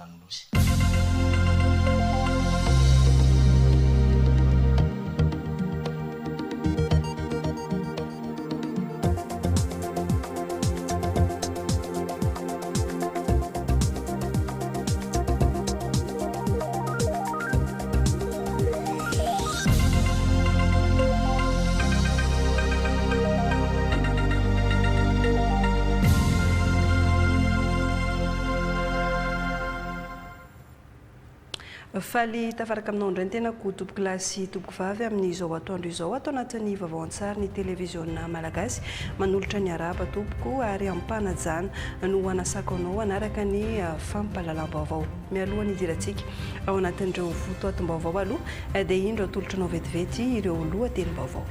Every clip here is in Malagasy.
lalana ny nosy. Faly tafaraka aminao indray ny tena ko tompoko lahy sy tompoko vavy amin'izao atoandro izao atao anatin'ny vaovao-an-tsary ny televiziona malagasy manolotra ny araba tompoko ary ampanajana no anasako anao anaraka ny fampahalalam-baovao mialoha ny idirantsika ao anatin'ireo fotoatim-baovao aloha dia indro atolotra anao vetivety ireo lohatenim-baovao.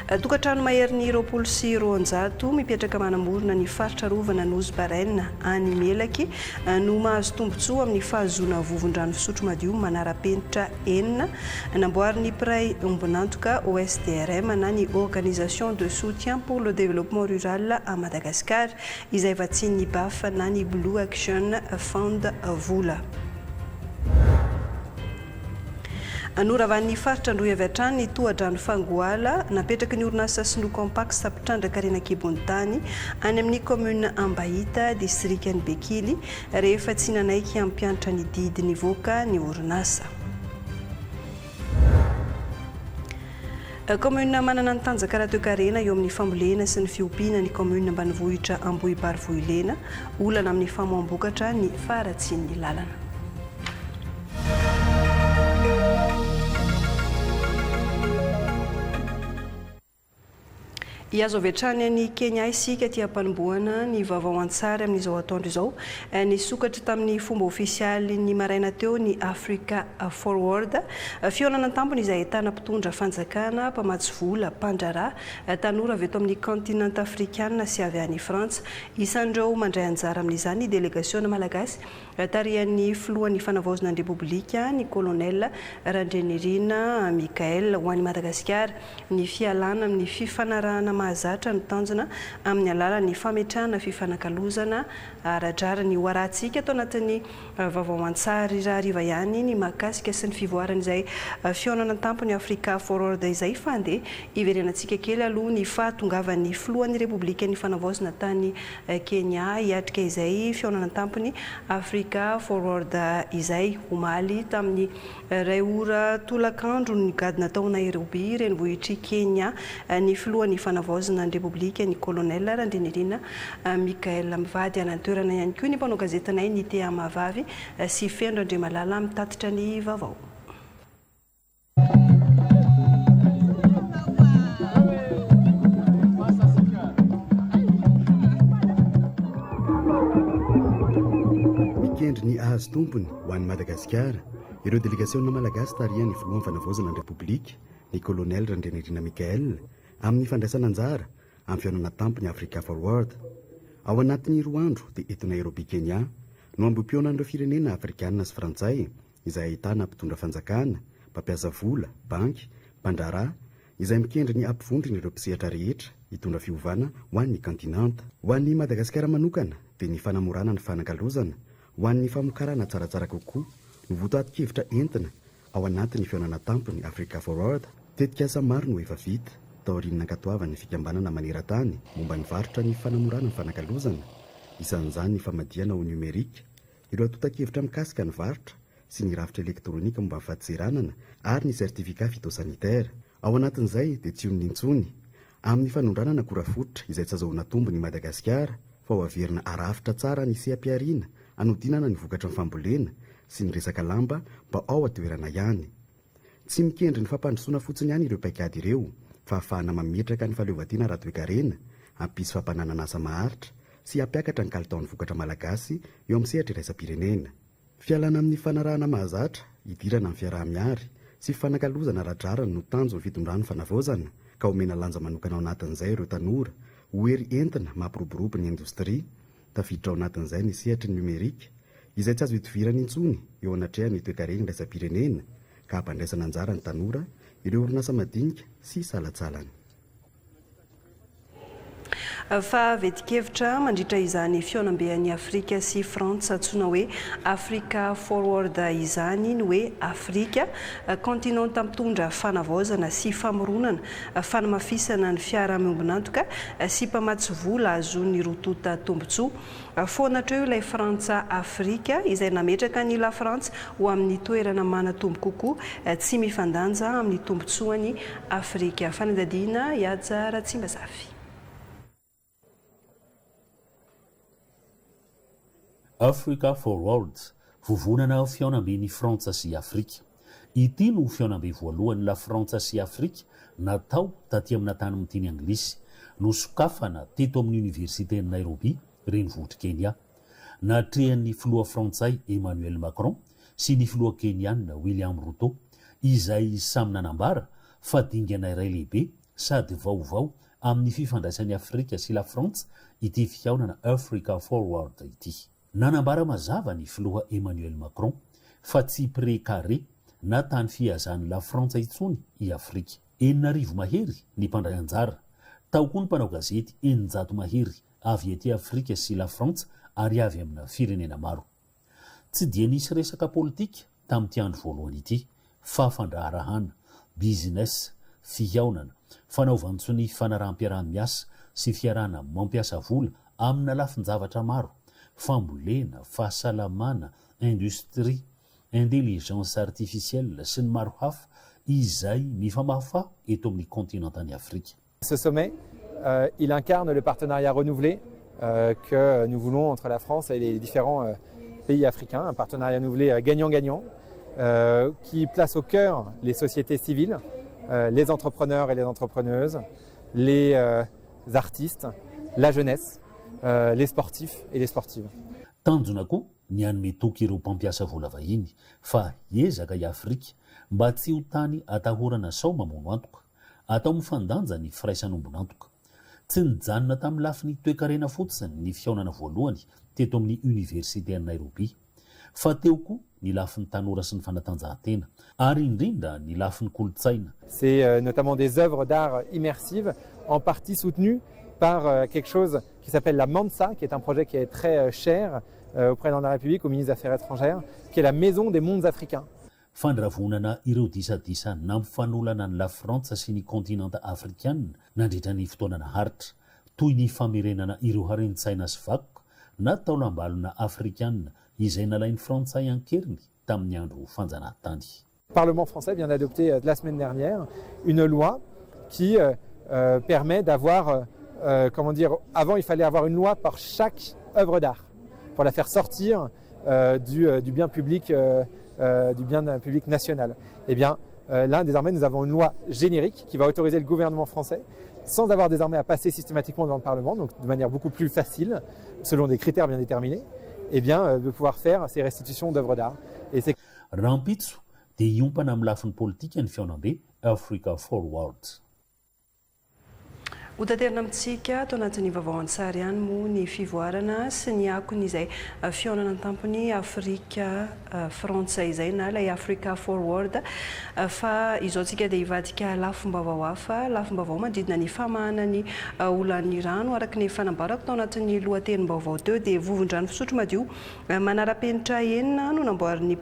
Tokantrano mahery 20 mipetraka manamorona ny faritra rovana Nosy-Baraina any Melaky no mahazo tombotsoa amin'ny fahazoana vovon-drano fisotro madio manara-penitra 9 namboarin'ny Pray Ombonantoka OSDRM na ny Organisation de soutien pour le développement rural à Madagascar izay vatsian'ny BAF na ny Blue Action Fund vola. Anoravan'ny faritra Androy avy hatrany ny tohadrano fangoala napetraky ny orinasa Snow Compact Sapitrandraka Renakibontany any amin'ny commune Ambahita district ny Bekily rehefa tsy nanaiky ampianatra ny didiny voaka ny orinasa. Commune manana ny tanjaka raha-toekarena eo amin'ny fambolena sy ny fiompiana ny commune ambanivohitra Ambohibarvoilena olana amin'ny famoambokatra ny faratsian'ny lalana. Iazo avy hatrany ny Kenya isika tia ampanimboana ny vaovao an-tsary amin'izao atoandro izao ny sokatra tamin'ny fomba ofisialy ny maraina teo ny Africa Forward fionana tampony izay ahitana mpitondra fanjakana mpamatsy vola mpandrarà tanora avy eto amin'ny continent africaine sy avy any Frantsa isan'ireo mandray anjara amin'izany délégation malagasy tarihan'ny filohan'ny fanavaozana ny Repoblika ny colonel Randrenirina Michael ho an'i Madagasikara ny fialana amin'ny fifanarahana mahazatra ny tanjona amin'ny alalan'ny fametrahana fifanakalozana aradrara ny hoarantsika atao anatin'ny vaovao an-tsary raha hariva ihany ny mahakasika sy ny fivoarana izay fionana tampony Africa Forward izay fandeha iverenantsika kely aloha ny fahatongavan'ny filohan'ny Repoblika ny fanavaozana tany Kenya hiatrika izay fionana tampony Africa Forward izay omaly tamin'ny ray ora tolakandro ny gadina tao Nairobi renivohitry Kenya ny filohan'ny fanavaozana ny Repoblika ny colonel Randrenirina Michael mivady anantoerana ihany koa ny mpanao gazetanay ny Tea Mahavavy sy Fendro Andriamalala mitatitra ny vaovao. Mikendry ny ahazo tompony ho an'i Madagasikara ireo délégation malagasy tarihan'ny filohan'ny fanavaozana ny Repoblika ny colonel Randrenirina Michael amin'ny fandraisana anjara amin'ny fihaonana tampony Africa Forward ao anatin'ny 2 andro dia eto Nairobi Kenya no ambom-pionan'ireo firenena afrikanina sy frantsay izay ahitana mpitondra fanjakana mpampiasa vola banky mpandrarà izay mikendry ny ampivondriny ireo mpisehatra rehetra hitondra fiovana ho an'ny kontinanta ho an'ny Madagasikara manokana dia ny fanamorana ny fanakalozana ho an'ny famokarana tsaratsara kokoa no votoatin-kevitra entina ao anatin'ny fihaonana tampony Africa Forward tetika asa maro no efa vita taoriana katoavany fikambanana maneran-tany momba ny varotra ny fanamorana ny fanakalozana isan'izany ny famadiana ho numerika ireo atotan-kevitra mikasika ny varotra sy ny rafitra elektronika momba ny fahadiseranana ary ny sertifika phytosanitaire ao anatin'izay dia tsy onintsony amin'ny fanondranana akora fototra izay tsy azahoana tombony Madagasikara fa ho averina arafitra tsara ny sehampiariana anodinana ny vokatra ny fambolena sy ny resaka lamba mba ao atoerana ihany tsy mikendry ny fampandrosoana fotsiny ihany ireo paikady ireo fa ahafahana mametraka ny fahaleovantena ara-toekarena hampisy fampananana asa maharitra sy hampiakatra ny kalitaon'ny vokatra malagasy eo amin'ny sehatra iraisam-pirenena fialana amin'ny fanarahana mahazatra hidirana amin'ny fiaraha-miary sy fanakalozana radrarany no tanjo ny fitondrany fanavaozana ka omena lanja manokana ao anatin'izay ireo tanora hoery entina mampiroborobo ny indostria tafiditra ao anatin'izay ny sehatra ny numerika izay tsy azo hitovirana intsony eo anatrehany toekarena iraisam-pirenena ka hampandraisana anjara ny tanora ireo orinasa madinika sy salatsalany. fa vetikevitra mandritra izany fionambean'ny Afrika sy Frantsa antsoina hoe Africa Forward izany ny hoe Afrika continent mitondra fanavaozana sy famoronana fanamafisana ny fiarahamonibonantoka sy mpamatsy vola azon'ny rotota tombotsoa foanatreo ilay Frantsa Afrika izay nametraka ny la Frantsa ho amin'ny toerana manatombo kokoa tsy mifandanja amin'ny tombotsoany Afrika. Fanadadiana Yaja Ratsimbazafy. Africa Forward vovonana fiaonamben'ny Frantsa sy Afrika. Ity no fiaonambe voalohany la Frantsa sy Afrika natao taty amina tany amin'ny teny anglisy nosokafana teto amin'ny université ny Nairobi renivohitry Kenya. Natrehan'ny filoha Frantsay Emmanuel Macron sy ny filoha Keniana William Ruto izay samy nanambara fa dingana iray lehibe sady vaovao amin'ny fifandraisan'ny Afrika sy la Frantsa ity fiaonana Africa Forward ity. Nanambara mazava ny filoha Emmanuel Macron fa tsy pré-carré na tany fiazan'ny la Frantsa itsony i Afrika. 4 mahery ny mpandray anjara. Tao koa ny mpanao gazety 900 mahery avy ety Afrika sy la Frantsa ary avy amina firenena maro. Tsy dia nisy resaka politika tamin'ity andro voalohany ity fa fandraharahana, business, fiaonana, fanaovantsony fanarahampiarahamiasa sy fiarahana mampiasa vola amina lafinjavatra maro, fambolena, fahasalamana, industrie, intelligence artificielle sy ny maro hafa izay mifamafa eto amin'ny continent Afrique. Ce sommet, il incarne le partenariat renouvelé que nous voulons entre la France et les différents pays africains, un partenariat renouvelé gagnant-gagnant qui place au cœur les sociétés civiles, les entrepreneurs et les entrepreneuses, les artistes, la jeunesse, les sportifs et les sportives. Tanjona koa ny anome toky ireo mpampiasa vola vahiny fa hiezaka i Afrika mba tsy ho tany atahorana sao mamono antoka, atao mifandanja ny firaisanom-bonantoka. Tsy nijanona tamin'ny lafiny toe-karena fotsiny ny fiaonana voalohany teto amin'ny université ny Nairobi, fa teo koa ny lafiny tanora sy ny fanatanjahantena ary indrindra ny lafiny kolotsaina. C'est notamment des œuvres d'art immersives en partie soutenues par quelque chose qui s'appelle la Mansa, qui est un projet qui est très cher au président de la République, au ministre des Affaires étrangères, qui est la maison des mondes africains. Fandravonana ireo disadisa nampifanolana ny la Frantsa sy ny continent africain nandritra ny fotoanana haritra toy ny famerenana ireo harentsaina sy vakoka na taolam-balona africaine izay nalain'ny Frantsay ankeriny tamin'ny andro fanjanahantany. Le Parlement français vient d'adopter la semaine dernière une loi qui permet d'avoir, comment dire, avant il fallait avoir une loi par chaque œuvre d'art pour la faire sortir du bien public national. Eh bien, là, désormais, nous avons une loi générique qui va autoriser le gouvernement français, sans avoir désormais à passer systématiquement devant le Parlement, donc de manière beaucoup plus facile, selon des critères bien déterminés, eh bien, de pouvoir faire ces restitutions d'œuvres d'art. Et c'est Rampitso dia iompana amin'ny lafiny politika ny fiaonambe Africa Forward. Hotaterina amintsika atao anatin'ny vaovao an-tsary ihany moa ny fivoarana sy ny akony izay fiaonana tampony Afrika Frantsa izay na ilay Africa Forward fa izao tsika dia hivadika lafim-baovao hafa, lafim-baovao manodidina ny famahanany olan'ny rano araka ny fanambarako tao anatin'ny lohatenim-baovao teo dia vovon-drano fisotro madio manara-penitra enina no namboarin'ny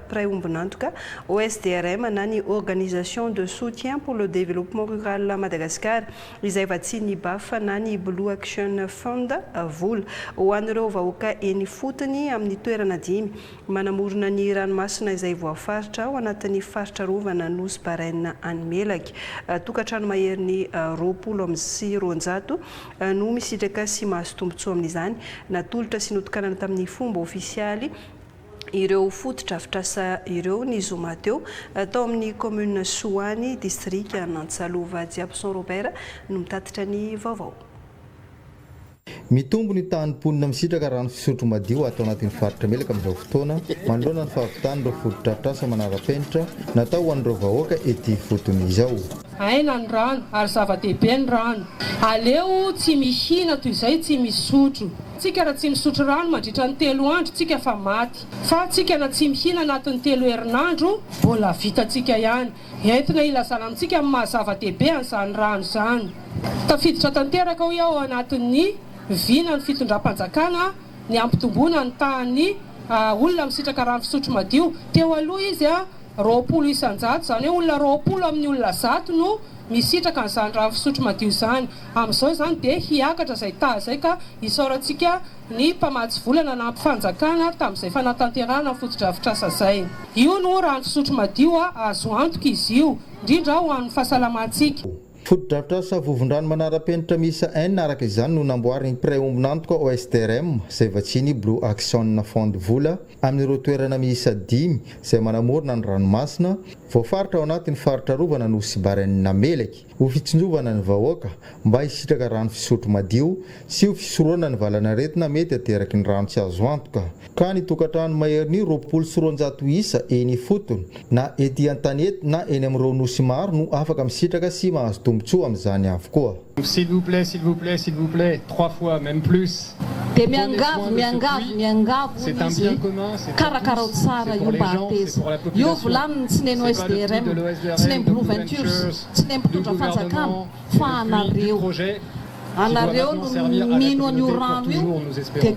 pray ombonantoka OSDRM na ny Organisation de soutien pour le développement rural Madagascar izay vatsiny bafa na ny Blue Action Fund vola ho an'ireo vahoaka eny fotony amin'ny toerana 10 manamorona ny ranomasina izay voafaritra ao anatin'ny faritra rovana Nosy Baraina Animelaky tokantrano maherin'ny 20 no misitraka sy mahazo tombotsoa amin'izany natolotra sy notokanana tamin'ny fomba ofisialy ireo fotodrafitrasa ireo ny zoma teo tao amin'ny commune Soany district Nantsalova Diapson Robert no mitatitra ny vaovao. Mitombo ny tany-ponina misitraka rano fisotro madio atao anatin'ny faritra Melaka amin'izao fotoana manoloana ny fahavitany ireo fotodrafitrasa manara-penitra natao ho an'ireo vahoaka ety fotony izao. Aina ny rano ary zava-dehibe ny rano. Aleo tsy mihina toy izay tsy misotro. tsika raha tsy misotro rano mandritra ny 3 andro tsika fa maty fa tsika na tsy mihina anatin'ny 3 herinandro mbola vitatsika ihany entina ilazana amintsika amin'ny mahazava-dehibe an'izany rano izany tafiditra tanteraka ho ao anatin'ny vina ny fitondram-panjakana ny ampitomboana ny tahany olona misitraka rano fisotro madio teo aloha izy 20 isan-jato zany hoe olona 20 amin'ny olona 100 no misitraka n'izany rano fisotro madio izany amin'izao izany dia hiakatra izay zay ka isaorantsika ny mpamatsy volana na ampifanjakana tamin'izay fanatanterana fotodrafitrasa zay io no rano fisotro madio azo antoka izy io indrindra ho an'ny fahasalamantsika fotodrafitrasa vovondrano manara-penitra miisa 1 araka izany no namboariny pré-ombinantoka OSTRM izay vatsiny Blue Action Fond vola amin'ireo toerana miisa 5 izay manamorona ny ranomasina voafaritra ao anatin'ny faritra rovana nosy barenina melaky ho fitsinjovana ny vahoaka mba hisitraka rano fisotro madio sy ho fisoroana ny valanaretina mety ateraky ny rano tsy azo antoka ka ny tokantrano mahery 20 isa eny fotony na ety an-tanety na eny amin'ireo nosy maro no afaka misitraka sy mahazo tombotsoa amin'izany avokoa. S'il vous plaît, s'il vous plaît, s'il vous plaît, 3 fois, même plus. C'est un bien commun, c'est pour les gens, c'est pour la population, c'est pas le but de l'OSDRM, de Ventures, du gouvernement, et du projet qui doit maintenant servir à la communauté pour toujours, nous espérons.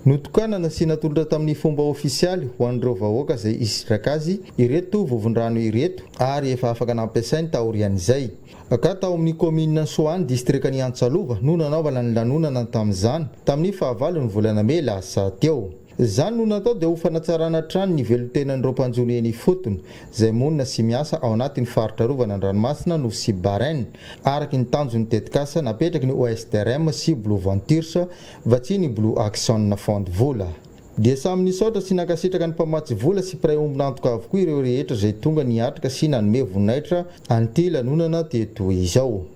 Notokana nasiana tolotra tamin'ny fomba ofisialy ho an'ireo vahoaka izay hisitraka azy ireto vovondrano ireto ary efa afaka nampiasainy taorian'izay ka tao amin'ny commune Soany distrikany Antsalova no nanaovana ny lanonana tamin'izany tamin'ny fahavalon'ny volana May lasa teo. Izany no natao dia ho fanatsarana trano ny velotenan'ireo mpanjony eny fotony izay monina sy miasa ao anatin'ny faritra rovana ny ranomasina no sy Barenne araky ny tanjon'ny tetikasa napetraky ny OSTRM sy Blue Ventures vatsiny Blue Action Fond vola. Dia samy nisaotra sy nakasitraka ny mpamatsy vola sy pré-ombinantoka avokoa ireo rehetra izay tonga niatrika sy nanome voninahitra an'ity lanonana teto izao.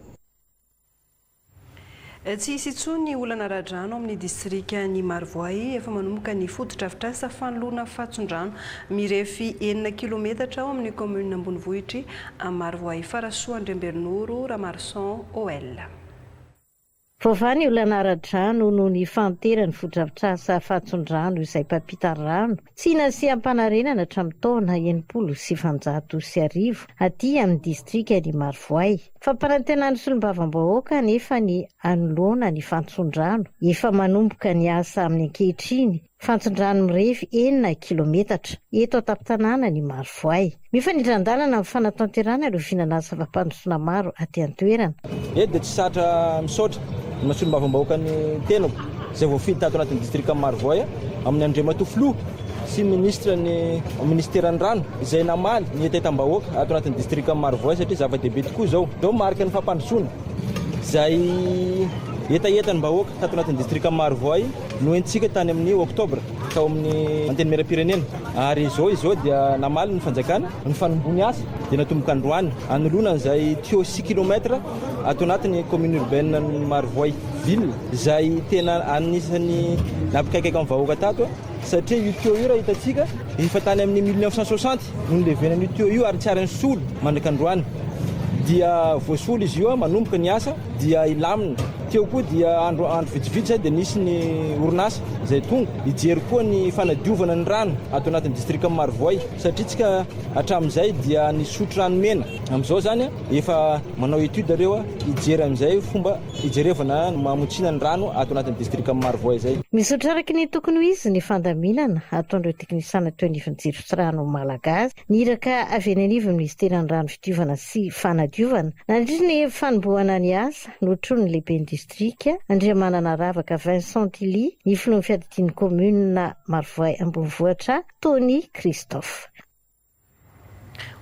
Tsy hisy intsony olana radrano amin'ny distrika ny Marvoay efa manomboka ny fotodrafitrasa fanoloana fatson-drano mirefy 9 kilometatra ao amin'ny commune Ambonivohitry a Marvoay Farasoa Andriamberinoro Ramarson OL. Fovany olana radrano no ny fanterany fotodrafitrasa fatson-drano izay mpampita rano tsy nasi ampanarenana hatramin'ny taona 1950 aty amin'ny distrika ny Marvoay. Fampanantenana solombavam-bahoaka nefa ny anoloana ny fatson-drano efa manomboka ny asa amin'ny ankehitriny fatson-drano mirefy 9 kilometatra eto an-tampon-tanàna ny Marvoay. Mifanindran-dalana amin'ny fanatanterana ireo fihinanasa fampandrosoana maro aty an-toerana. Dia tsy satra misaotra ny solombavam-bahoaka ny tenako izay voafidy tato anatin'ny distrika Marvoay amin'ny Andriamatofilo sy ministra ny ministeran'ny rano izay namaly ny etetam-bahoaka ato anatin'ny distrika Marvoay satria zava-dehibe tokoa izao marika ny fampandrosoana izay etaetany vahoaka tato anatin'ny distrika Marvoay no entsika tany amin'ny oktobra tao amin'ny anteny mera-pirenena ary izao dia namaly ny fanjakana ny fanombony asa dia natomboka androany anoloana izay tio 6 kilometra ato anatin'ny commune urbaine ny Marvoay ville izay tena anisany nampikaikaika amin'ny vahoaka tato satria io tio io raha hitantsika efa tany amin'ny 1960 no nilevenany io tio io ary tsy arany solo mandrika androany dia voasolo izy io manomboka ny asa dia ilamina teo koa dia andro vitsivitsy dia nisy ny orinasa izay tonga hijery koa ny fanadiovana ny rano ato anatin'ny distrika Marvoay satria tsika hatramin'izay dia nisotro rano mena amin'izao zany efa manao étude reo hijery amin'izay fomba hijerevana mamotsina ny rano ato anatin'ny distrika Marvoay zay. Misotro araky ny tokony ho izy ny fandaminana ataon'ireo teknisana teo anivon'ny sy rano malagasy niraka avy any anivon'ny ministeran'ny rano fitiavana sy fanadiovana nandritra ny fanombohana ny asa notrony lehibe distrika Andriamanana Ravaka Vincent Tilly ny filohan'ny fiadidin'ny commune Marvoay Ambonivohitra Tony Christophe.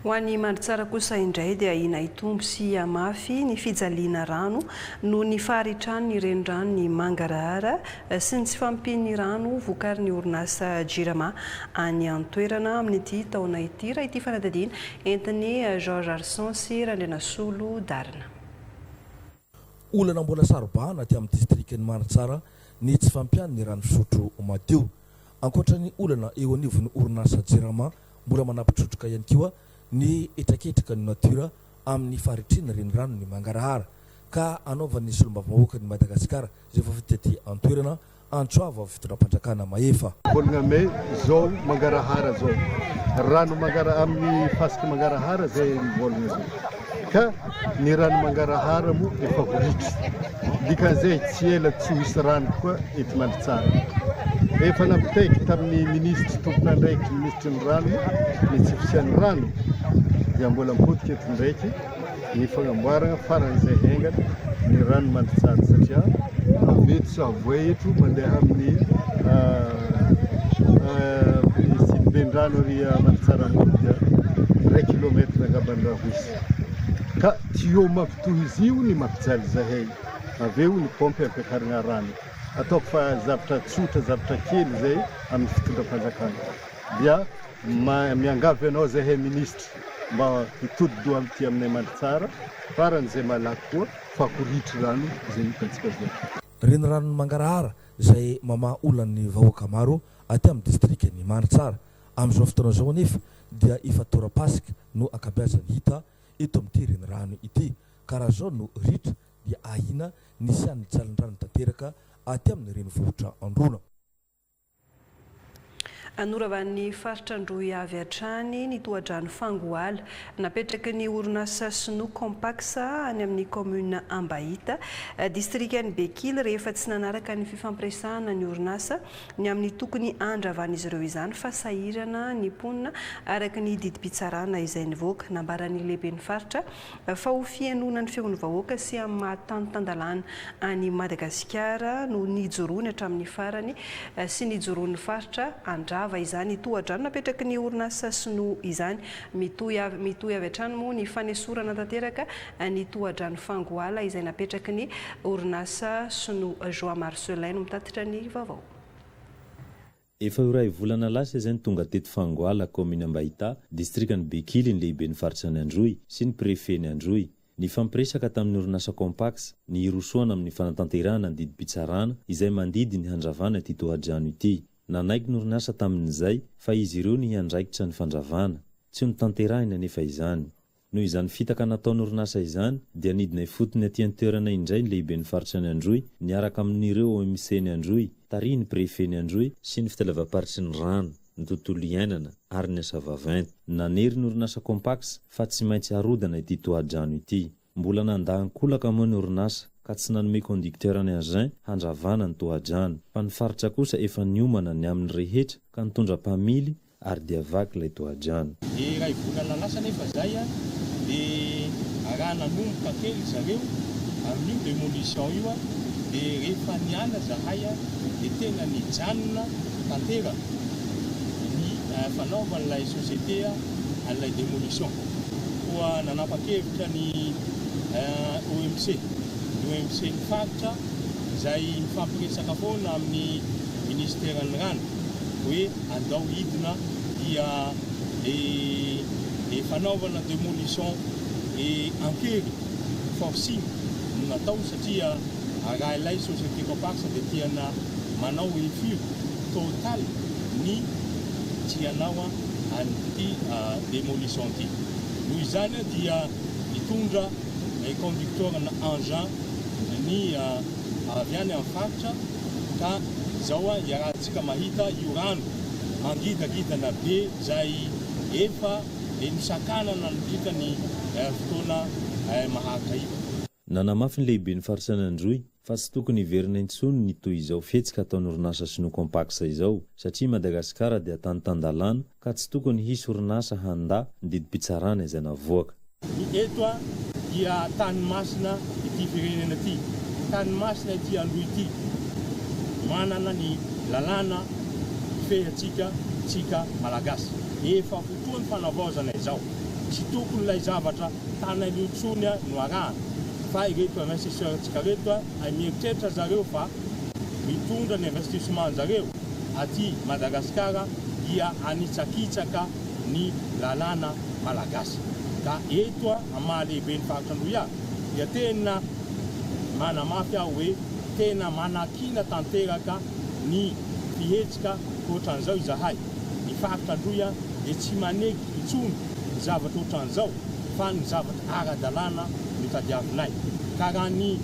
Ho an'ny mandritsara kosa indray dia ina itombo sy amafy ny fijaliana rano no ny faharitrany ny renirano ny Mangarahara sy ny tsy fampiny rano vokarin'ny orinasa Jirama any an-toerana amin'ity taona ity raha ity fanadadiana entin'ny Georges Arson sy Randrenasolo Darina. Olana mbola sarobana aty amin'ny distrikany Mandratsara ny tsy fampiany ny rano fisotro madio. Ankoatran'ny olana eo anivon'ny orinasa Jirama mbola manapitsotroka ihany koa ny etraketraka ny natiora amin'ny faritrina renirano ny mangarahara ka anaovan'ny solombavambahoaka ny Madagasikara zay efa fitety antoerana Antsoava fitondram-panjakana Maefa. Bologna me zao mangarahara zao rano mangara amin'ny fasika mangarahara zay bologna zao ka ny rano mangarahara mo efa voritry dikan'izay tsy ela tsy misy rano koa eto Mandratsara efa nampitaiky tamin'ny ministry tompon'andraiky ministry ny rano ny tsy fisian'ny rano dia mbola mipotika eto ndraiky ny fagnamboarana faran'izay hengana ny rano Mandratsara satria aveto Savoy eto mandeha amin'ny Simbendrano ry Mandratsara dia 3 kilometra angaban-drahoisy ka tuyau mampitohy izy io ny mampijaly zahay aveo ny pompe ampiakarana rano ataoko fa zavatra tsotra zavatra kely zay amin'ny fitondram-panjakana dia miangavy anao zahay ministry mba hitodi-doha amin'ity aminay Mandratsara faran'izay malaky koa fa koritry rano zay hitantsika zay. Reny ranony mangarahara zay mama olan'ny vahoaka maro aty amin'ny distrikty Mandratsara amin'izao fotoana zao anefa dia efa tora-pasika no akabeazany hita eto amin'ity reny rano ity karaha zao no ritra dia ahina nisy an'ny jalin-drano tanteraka aty amin'ny renivohitra Androna. Anoravan'ny faritra Androy avy hatrany ny tohadrano Fangoala napetraky ny orinasa Snow Compax any amin'ny commune Ambahita distriktany Bekily rehefa tsy nanaraka ny fifampiresahana ny orinasa ny amin'ny tokony andravan'izy ireo izany fa sahirana ny mponina araka ny didi-pitsarana izay nivoaka nambaran'ny lehiben'ny faritra fa ho fianona ny feon'ny vahoaka sy amin'ny mahatanotandalana any Madagasikara no nijoroany hatramin'ny farany sy nijoroan'ny faritra andrava izany tohadrano napetraky ny orinasa Snow izany mitohy avy hatrany moa ny fanesorana tanteraka ny tohadrano Fangoala izay napetraky ny orinasa Snow Joa Marcelin mitatitra ny vaovao. Efa iray volana lasa izay tonga teto Fangoala commune Ambahita distriktany Bekily ny lehiben'ny faritra ny Androy sy ny prefeny Androy ny fampiresaka tamin'ny orinasa Compax ny irosoana amin'ny fanatanterahana ny didi-pitsarana izay mandidy ny handravana ity tohadrano ity. Nanaiky ny orinasa tamin'izay fa izy ireo ny andraikitra ny fandravana tsy nitanterahina nefa izany. Noho izany fitaka nataon'ny orinasa izany dia nidina fotony aty an-toerana indray ny lehiben'ny faritra ny Androy niaraka amin'ireo OMC ny Androy, tarihy ny prefet ny Androy sy ny fitalavam-paritry ny rano, ny tontolo iainana ary ny asa vaventy. Nanery ny orinasa Compax fa tsy maintsy harodana ity tohadrano ity. Mbola nandahan-kolaka moa ny orinasa ka tsy nanome conducteur ny agent handravana ny tohadrano fa ny faritra kosa efa niomana ny amin'ny rehetra ka nitondra mpamily ary dia vaky ilay tohadrano. Iray volana lasa nefa zay dia raha nanomboka kely zareo amin'io démolition io dia rehefa niala zahay dia tena nijanona tantera ny fanaovan'ilay société an'ilay démolition koa nanapa-kevitra ny OMC ny faritra izay mifampiresaka foana amin'ny ministeran'ny rano hoe andao hidina dia fanaovana démolition enkery forcing no natao satria raha ilay société Compax dia tiana manao refus total ny tianao an'ity démolition ity. Noho izany dia nitondra conducteur na engin ny avy any amin'ny faritra ka zao iarahantsika mahita io rano mangidagidana be zay efa nisakanana nodrika ny fotoana mahaka io. Nanamafy ny lehiben'ny faritra ny Androy fa tsy tokony hiverina intsony ny toy izao fihetsika ataon'ny orinasa Snow Compax izao satria Madagasikara dia tany-tandalana ka tsy tokony hisy orinasa handa ny didi-pitsarana izay navoaka. Eto dia tany masina ity firenena ity, tany masina ity Androy ity manana ny lalàna fehatsika malagasy efa fotoany fanavaozana izao tsy tokony ilay zavatra tany iliotsony no arahana fa ireto investisseur tsika reto ay mieritreritra zareo fa mitondra ny investissement zareo aty Madagasikara dia anitsakitsaka ny lalàna malagasy. Ka eto amahalehibe ny faritra Androy dia tena manamafy aho hoe tena manakina tanteraka ny fihetsika ohatran'izao izahay. Ny faritra Androy dia tsy maneky intsony zavatra ohatran'izao fa ny zavatra ara-dalàna no tadiavinay ka raha ny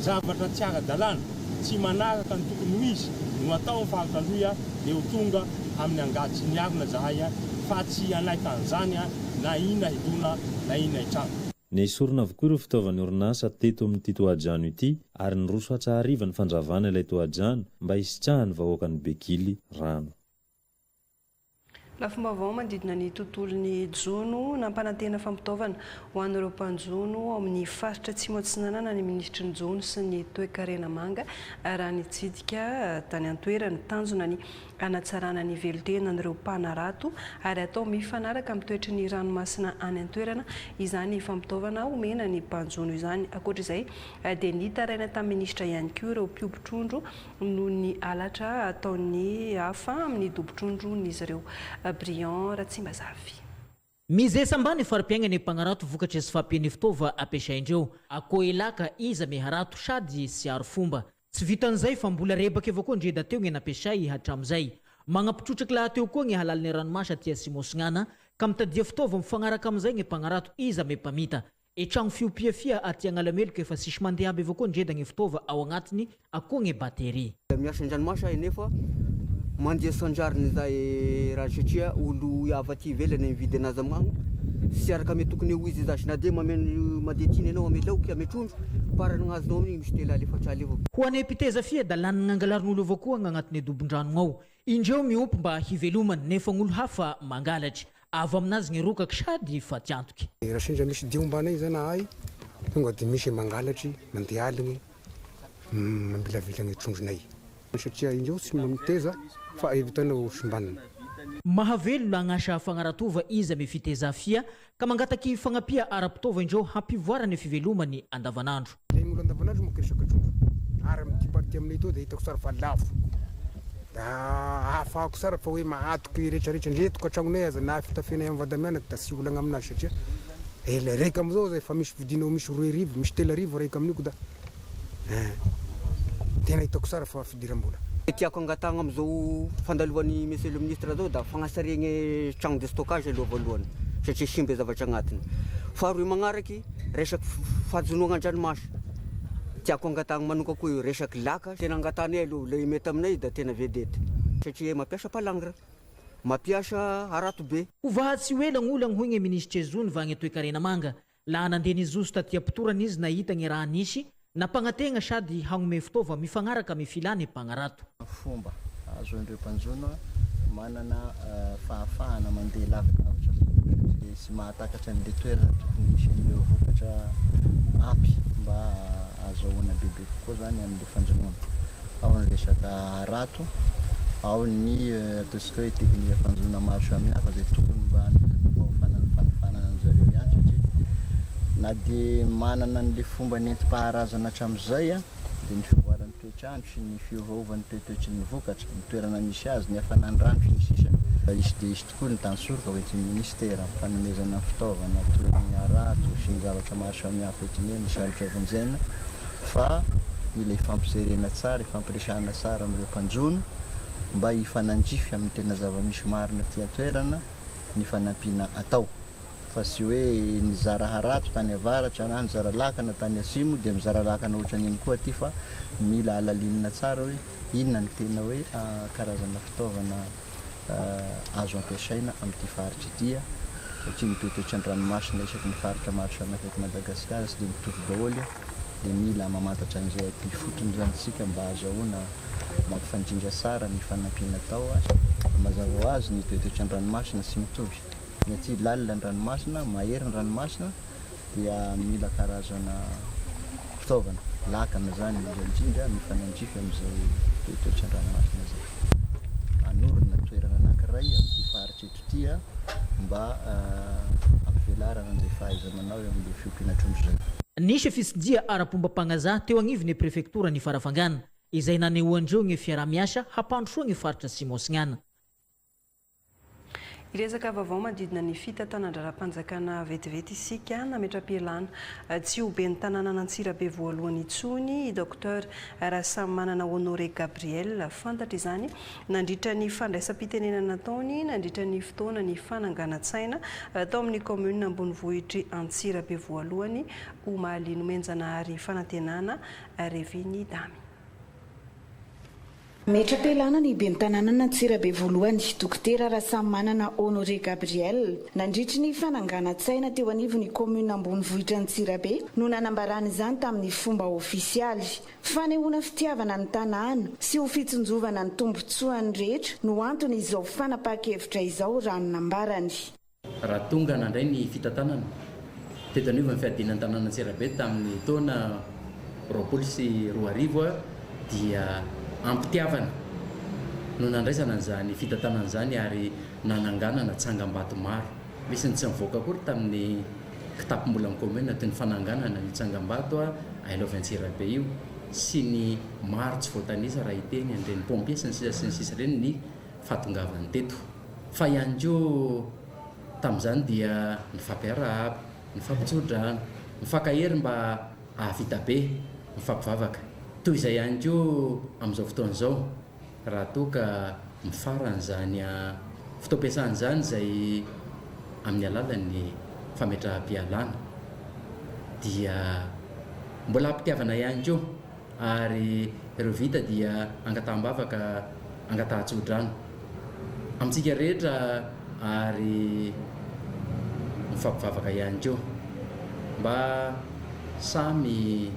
zavatra tsy ara-dalàna tsy manaraka ny tokony ho izy no atao ny fahataloha dia ho tonga amin'ny angatsy ny arina zahay fa tsy anay tan'izany na ina hidona na ina hitrano. Nesorina avokoa ireo fitaovan'ny orinasa teto amin'ity toadrano ity ary ny roso atsahariva ny fanjavana ilay toadrano mba hisitrahany vahoaka ny Bekily rano. Lafomba vao mandidina ny tontolon'ny jono nampanantena fampitaovana ho an'ireo mpanjono amin'ny faritra atsimo atsinanana ny ministry ny jono sy ny toe-karena manga raha nitsidika tany an-toerana tanjona ny anatsarana ny velotena an'ireo mpanarato ary atao mifanaraka amin'ny toetry ny ranomasina any an-toerana izany fampitaovana omena ny mpanjono izany. Ankoatr'izay dia nitaraina tamin'ny ministra ihany koa ireo mpiompon-trondro noho ny alatra ataony hafa amin'ny dobo-trondron'izy ireo. Brian Ratsimbazavy. Mizesa ambany farim-piainany mpagnarato vokatra sy fampiany fitaova ampiasaindreo akoho elaka iza miharato sady sy aro fomba tsy vitan'izay fa mbola rebaka avao koa ndreda teo ny nampiasay hatramin'izay magnapitrotraky lahateo koa ny halaliny ranomasy aty Simosignana ka mitadia fitaova mifagnaraka amin'izay ny mpagnarato iza mepamita etragno fiopiafia aty Agnalameloka efa sisy mandeha aby avao koa ndreda ny fitaova ao agnatiny akoho ny batery. Miasa an-dranomasy nefa mandeha sanjariny zay raha satria olo avaty ivelany mividy anazy amagno sy araka ame tokony ho izy zasy na dia mameno madetiny anao ame laoky ame trondro parany gnazonao amin'igny misy tela alefatraly avao. Ho any mpiteza fia da laniny angalarin'olo avao koa agnatiny dobon-drano ao indreo miompy mba hivelomany nefa gn'olo hafa mangalatry avy aminazy ny rokaky sady fa tiantoky. Raha sendra misy diombanay zany ahay tonga dia misy mangalatry mandeha aligny mambilavilagny trondronay satria indreo tsy miteza fa evitanao simbanana. Mahavelo agnasa fagnaratova iza me fiteza fia ka mangataky fagnampia ara-pitaova indreo hampivoarany fivelomany andavanandro. Olo andavanandro moa resaka trondro ary amin'ity party aminay to dia hitako sara fa lafo da ahafahako sara fa hoe mahatoky rehetrarehetra ndretiko an-tragnonay aza na fitafianay amin'ny vadamianako da tsy olagna aminazy satria ela raiky amizao zay fa misy vidinao misy 2 arivo misy 3 arivo raiky amin'io da tena hitako sara fa fidiram-bola. Tiako angatagna amizao fandalohan'ny monsieur le ministre zao da fagnasariagny tragno de stockage aloha voalohany satria simba zavatra agnatiny. Faharoy magnaraky resaky fahajonoagna an-dranomasy tiako angatagna manoka koa io resaky laka tena angatanay aloha le mety aminay da tena vedety satria mampiasa palangra mampiasa arato be. Ovahatsy ela gn'olagna hoy ny ministre Zony va ny toe-karena manga la nandeny zoso taty ampitorany izy nahita ny raha nisy na mpagnategna sady hagnome fitaova mifagnaraka ame filany mpagnarato. Fomba azo andreo mpanjono manana fahafahana mandeha lavidavitra sy mahatakatra an'le toerana tokony misy an'ireo vokatra ampy mba azahoana bebe kokoa zany amin'le fanjonoana. Ao ny resaka arato, ao ny ataontsika hoe teknika fanjonoana maro samihafa zay tokony mba fanafanana an'zareo ihany satria na dia manana an'le fomba nentim-paharazana hatramin'izay dia ny fivoaran'ny toetrandro sy ny fiovaovan'ny toetoetry ny vokatra ny toerana misy azy ny hafanany rano sy ny sisany. Izy dia izy tokoa ny tansoraka hoentin'ny ministera fanomezana fitaovana toy ny arato sy ny zavatra maro samihafa ohatrin'ny ny salotra vonjena fa mila ifampijerena tsara ifampiresahana tsara amin'ireo mpanjono mba hifanandrify amin'ny tena zava-misy marina ty an-toerana ny fanampiana atao. Fa sy hoe nizara harato tany avaratra na nizara lakana tany asimo dia mizara lakana ohatrany iny koa aty fa mila alalinina tsara hoe inona ny tena hoe karazana fitaovana azo ampiasaina amin'ity faritra ity satria ny toetoetry ny ranomasina isaky ny faritra maro samihafa eto Madagasikara sy dia mitovy daholo dia mila mamantatra an'izay aty fotony zany tsika mba azahoana mampifandrindra tsara ny fanampiana atao mazava ho azy ny toetoetry ny ranomasina sy mitovy. Ny aty lalina ny ranomasina, mahery ny ranomasina dia mila karazana fitaovana lakana zany indrindra mifanandrify amin'izay toetoetry ny ranomasina zay. Anorina toerana anankiray amin'ity faritra eto ity mba ampivelarana an'izay fahaiza-manao eo amin'ilay fiompiana trondro zay. Nisy fitsidia ara-pombam-pagnaza teo agnivony prefektora ny Farafangana izay nanehoandreo ny fiaraha-miasa hampandrosoa ny faritra Simosignana. Iresaka vaovao manodidina ny fitantanan-draram-panjakana vetivety isika nametra-pialana tsy ho ben'ny tanàna Antsirabe voalohany intsony i Dr Rasamanana Honoré Gabriel fantatra izany nandritra ny fandraisam-pitenenana nataony nandritra ny fotoana ny fananganan-tsaina tao amin'ny commune Ambonivohitry Antsirabe voalohany ho mahaliana menjana ary fanantenana Reviny Damy. Metra-pialana ny ben'ny tanàna Antsirabe voalohany Dokotera Rasamanana Honoré Gabriel nandritry ny fananganan-tsaina teo anivon'ny commune Ambonivohitra Antsirabe no nanambarany izany tamin'ny fomba ofisialy. Fanehoana fitiavana ny tanàna sy ho fitsonjovana ny tombotsoan'ny rehetra no antony izao fanapakevitra izao raha ny nambarany. Raha tonga nandray ny fitantanana teto anivon'ny fiadinan'ny tanàna Antsirabe tamin'ny taona 2024 dia ampitiavana no nandraisana an'izany fitantanana izany ary nananganana tsangam-bato maro. Misy ny tsy mivoaka akory tamin'ny kitapom-bolan'ny commune toy ny fananganana ny tsangam-bato Ailovy Antsirabe io sy ny maro tsy voatanisa raha iteny an'ireny pompier sy ny sisa ireny ny fahatongavany teto. Fa ihany koa tamin'izany dia ny fampiarahaba, ny fampitsodrano, ny fankahery mba ahavita be, ny fampivavaka. Toy izay ihany koa amin'izao fotoana izao raha toka mifarana izany fotoam-piasana izany izay amin'ny alalan'ny fametraha-pialana dia mbola ampitiavana ihany koa ary ireo vita dia angataham-bavaka angatahan-tsodrano amintsika rehetra ary mifampivavaka ihany koa mba samy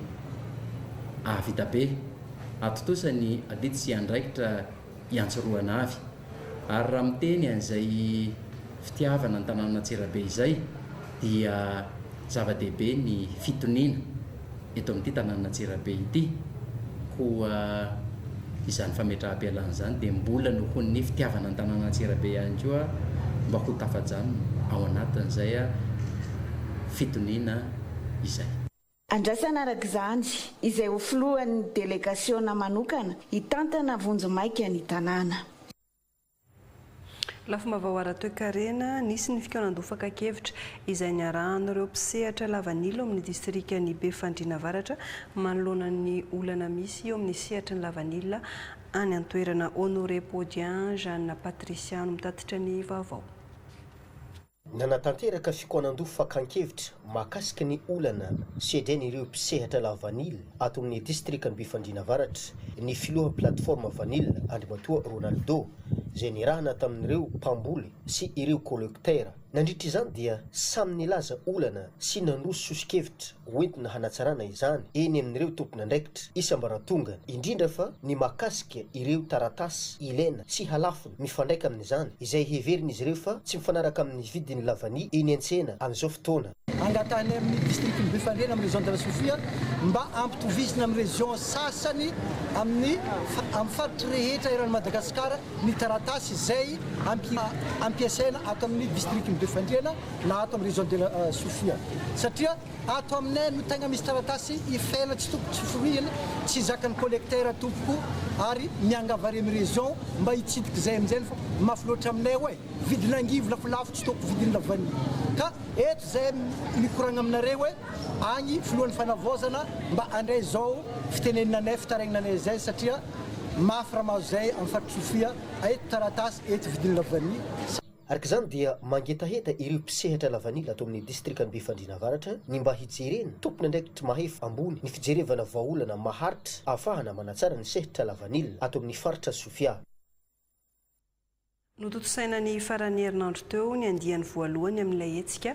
ahavita be atotosa ny adity sy andraikitra iantsoroana avy ary raha miteny an'izay fitiavana ny tanàna Antsirabe izay dia zava-dehibe ny fitoniana eto amin'ity tanàna Antsirabe ity koa izany fametraha-pialana izany dia mbola nohon'ny fitiavana ny tanàna Antsirabe ihany koa mba ho tafajano ao anatin'izay fitoniana izay. Andrasana arak'izany izay ho filohan'ny delegasiona manokana hitantana vonjomaika ny tanàna. Lafomba vaovao toe-karena nisy ny fikaonan-dofaka-kevitra izay niarahan'ireo mpisehatra lavanilo amin'ny distrikan'ny Befandriana Avaratra manoloana ny olana misy eo amin'ny sehatra ny lavanila any an-toerana Honoré Podian Jeanne Patriciano mitatitra ny vaovao. Nanatanteraka fikoanan-dofaka-kevitra mahakasika ny olana sedren'ireo mpisehatra lavanila ato amin'ny distrikan'ny Befandriana Avaratra ny filoha plateforme vanila Andrimatoa Ronaldo izay nirahana tamin'ireo mpamboly sy ireo collectera. Nandritra izany dia samy nilaza olana sy nandroso sosikevitra hoentina hanatsarana izany eny amin'ireo tompon'andraikitra isambaratongany indrindra fa ny mahakasika ireo taratasy ilaina sy halafony mifandraika amin'izany izay heverin'izy ireo fa tsy mifanaraka amin'ny vidiny lavani eny an-tsena amin'izao fotoana. Angatany amin'ny district'ny Befandriana amin'ny région de la Sofia mba ampitovizina amin'ny région sasany amin'ny faritra rehetra eran'ny Madagasikara ny taratasy izay ampiasaina ato amin'ny district'ny Befandriana na ato amin'ny région de la Sofia satria ato aminay no tegna misy taratasy ifaina tsy tompo tsy forohina tsy zakan'ny collecteur tompoko ary miangavary amin'ny région mba hitsidika izay amin'izay fa mafy loatra aminay hoe vidina angivo lafolafo tsy tompo vidiny lavani ka eto izay mikoragna aminareo hoe agny filohan'ny fanavozana mba andray zao fitenenanay fitarainanay zay satria mafy raha mahazo zay amin'ny faritra Sofia eto taratasy eto vidiny lavani. Arak'izany dia mangetaheta ireo mpisehatra lavanila ato amin'ny distrikan'ny Befandriana Avaratra ny mba hijerena tompony andraikitra mahefa ambony ny fijerevana vahaolana maharitra ahafahana manatsara ny sehatra lavanila ato amin'ny faritra Sofia. Nototosaina ny faran'ny herinandro teo ny andiany voalohany amin'ilay hetsika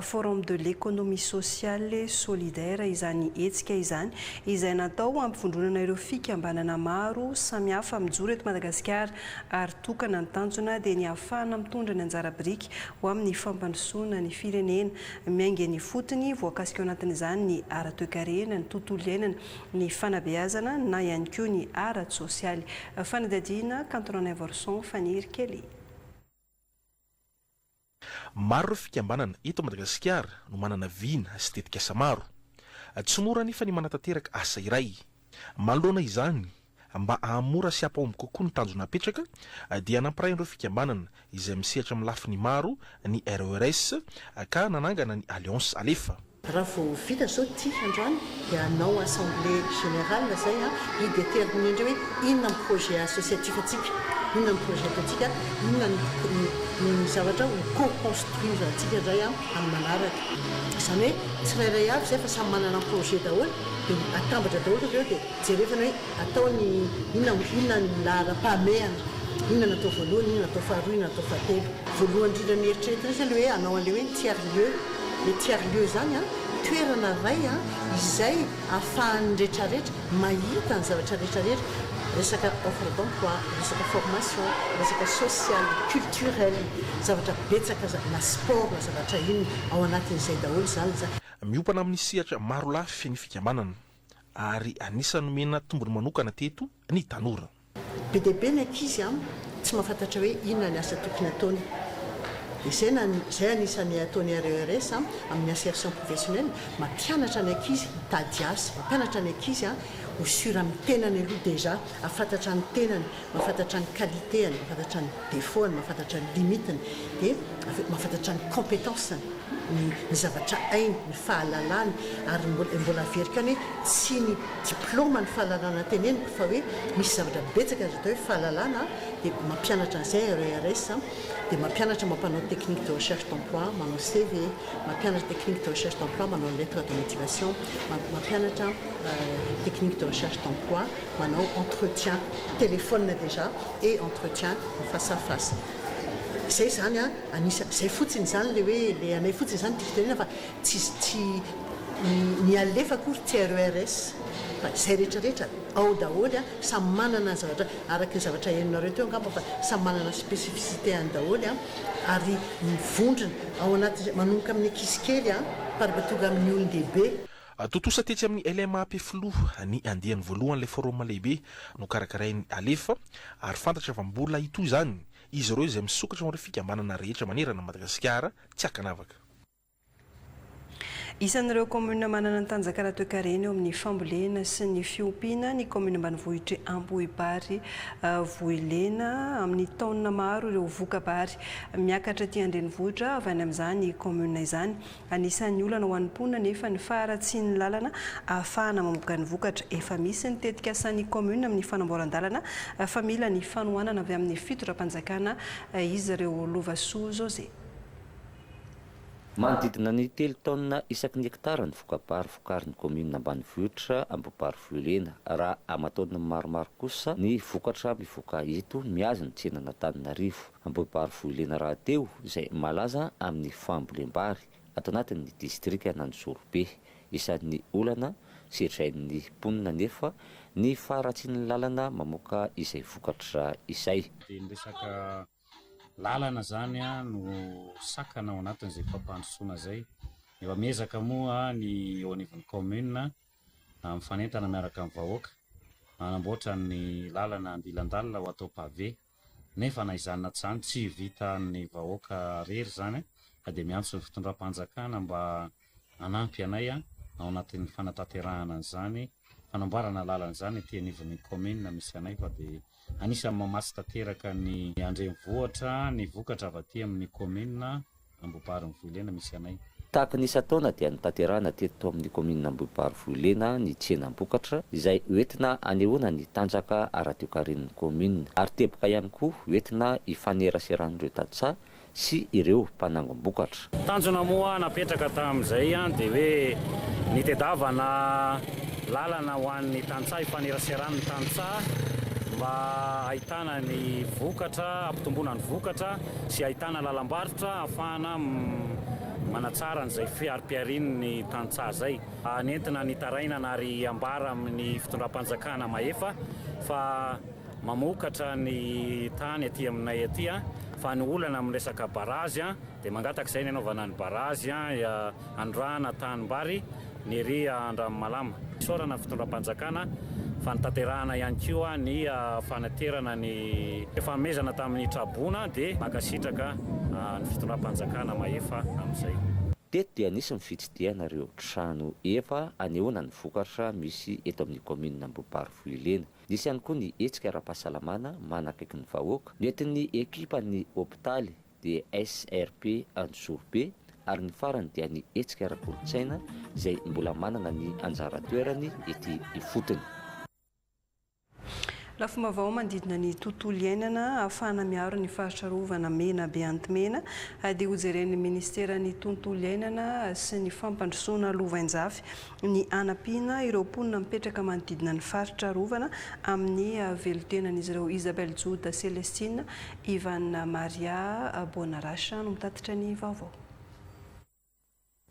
Forum de l'économie sociale solidaire izany hetsika izany izay natao ampifondronana ireo fikambanana maro samihafa mijoro eto Madagasikara ary tokana ny tanjona dia ny ahafahana mitondra ny anjara biriky ho amin'ny fampandrosoana ny firenena miainga ny fotony voakasika ao anatin'izany ny ara-toe-karena, ny tontolo iainana, ny fanabeazana na ihany koa ny ara-tsosialy. Fanadadiana cantonan'ny Avarson Faniry Kely. Maro ireo fikambanana eto Madagasikara no manana vina sy tetikasa maro. Tsy mora nefa ny manatanteraka asa iray. Manoloana izany mba ahamora sy ampahomby kokoa ny tanjona apetraka dia nampiray ireo fikambanana izay misehatra amin'ny lafiny maro ny RERS ka nanangana ny Alliance Alefa. Raha vao vita zao ty androany dia anao assemblée générale zay idétermine indreo hoe inona ny projet associatif atsika, inona ny projet atsika, inona ny zavatra ho co-construire atsika indray amin'ny manaraka. Izany hoe tsirairay avy zay fa samy manana ny projet daholo dia atambatra daholo ireo dia jerevana hoe atao ny inona ny lahara-pahamehana, inona natao voalohany, inona natao faharoa, inona natao fahatelo. Voalohany indrindra ny eritreretina zay le hoe anao an'le hoe tiers-lieu. Le tiers-lieu zany toerana ray izay ahafahan'ny rehetrarehetra mahita ny zavatra rehetrarehetra, resaka offre d'emploi, resaka formation, resaka social, culturel, zavatra betsaka na sport na zavatra inona ao anatin'izay daholo zany zany. Miopana amin'ny sehatra maro lafy ny fikambanana ary anisany nomena tombony manokana teto ny tanora. Be dia be ny ankizy tsy mahafantatra hoe inona ny asa tokony ataony. Zay anisan'ny ataony RERS amin'ny insertion professionnelle, mampianatra ny ankizy hitady asa, mampianatra ny ankizy ho sura amin'ny tenany aloha déjà, afantatra ny tenany, mahafantatra ny qualitéany, mahafantatra ny défautny, mahafantatra ny limitiny, dia mahafantatra ny compétenceny, ny zavatra hainy, ny fahalalany, ary mbola averikany hoe tsy ny diplôma ny fahalalana teneniko fa hoe misy zavatra betsaka azo atao hoe fahalalana, dia mampianatra an'izay RERS, dia mampianatra mampanao technique de recherche d'emploi, manao CV, mampianatra technique de recherche d'emploi, manao lettre de motivation, mampianatra technique de recherche d'emploi, manao entretien téléphone déjà et entretien face à face. Zay zany zay fotsiny zany le hoe le anay fotsiny zany tifitanina fa tsy ny alefa akory ty RERS fa zay rehetrarehetra ao daholo samy manana zavatra araka ny zavatra henonareo teo angamba fa samy manana spécificité any daholo ary mivondrona ao anaty manomboka amin'ny ankizy kely paribatonga amin'ny olon-dehibe. Totosa tetsy amin'ny LMA Pefloa ny andiany voalohany le forum lehibe no karakarain'ny Alefa ary fantatra fa mbola ito zany izy ireo izay misokatra amin'ireo fikambanana rehetra manerana Madagasikara tsy hakanavaka. Isan'ireo commune manana ny tanjaka toe-karena eo amin'ny fambolena sy ny fiompiana ny commune ambanivohitra Ambohibary Vohilena amin'ny taonina maro ireo vokabary miakatra aty an-drenivohitra avy any amin'izany commune izany. Anisan'ny olana ho an'mponina nefa ny faharatsian'ny lalana ahafahana mamoaka ny vokatra efa misy ny tetika asan'ny commune amin'ny fanamboaran-dalana fa mila ny fanohanana avy amin'ny fitoram-panjakana izy ireo Lovasoa zao zay. Manodidina ny 3 taonina isaky ny hektara ny vokabary vokarin'ny commune ambanivohitra Ambohibary Vohilena. Raha amataonina maromaro kosa ny vokatra mivoaka eto miazo ny tsenan'Antananarivo. Ambohibary Vohilena raha teo izay malaza amin'ny fambolem-bary ato anatin'ny distrika Ananjorobe. Isan'ny olana setrain'ny mponina nefa ny faharatsian'ny lalana mamoaka izay vokatra izay. Lalana zany no sakana ao anatin'izay fampandrosoana zay. Efa miezaka moa ny eo anivon'ny commune mifanentana miaraka amin'ny vahoaka anamboatra ny lalana andilandalina ho atao pavé, nefa na izany na tsy zany tsy vita ny vahoaka rery zany dia miantso ny fitondram-panjakana mba anampy anay ao anatin'ny fanatanterahana an'izany fanamboarana lalana zany aty anivon'ny commune misy anay fa dia anisany mamasy tanteraka ny andrenivohitra ny vokatra avy aty amin'ny commune Ambohibary Vohilena misy anay. Tahaka ny isan-taona dia nitanterahana teto amin'ny commune Ambohibary Vohilena ny tsenam-bokatra izay hoentina anehoana ny tanjaka ara-toe-karen'ny commune ary teboka ihany koa hoentina ifaneraseran'ireo tantsaha sy ireo mpanangom-bokatra. Tanjona moa napetraka tamin'izay dia hoe nitedavana lalana ho an'ny tantsaha ifaneraseran'ny tantsaha mba ahitana ny vokatra, ampitomboana ny vokatra sy ahitana lalam-barotra ahafahana manatsara n'izay fiaripiarin'ny tantsaha zay. Nentina nitarainana ary ambara amin'ny fitondram-panjakana mahefa fa mamokatra ny tany aty aminay aty fa ny olana amin'ny resaka barazy dia mangataka izay ny anaovana ny barazy androana tanimbary ny ery Andranomalama. Sorana ny fitondram-panjakana fa nitanterahana ihany koa ny fanaterana ny fanomezana tamin'ny Trabona dia makasitraka ny fitondram-panjakana mahefa amin'izay. teto dia nisy mifitsidiana ireo trano efa anehoana ny vokatra misy eto amin'ny commune Ambohiparifo-Ilena. Nisy ihany koa ny hetsika ara-pahasalamana manakaiky ny vahoaka nentin'ny ekipa ny hôpitaly dia SRP Anjourbe, ary ny farany dia ny hetsika ara-kolontsaina izay mbola manana ny anjara toerany ety ifotony. Lafomba vao mandidina ny tontolo iainana ahafahana miaro ny fahatrarovana mena be antimena dia hojeren'ny ministeran'ny tontolo iainana sy ny fampandrosoana lovainjafy ny anampiana ireo mponina mipetraka manodidina ny faritra rovana amin'ny velotenan'izy ireo. Isabelle Jouda Celestine, Ivan Maria Bonarasha no mitatitra ny vaovao.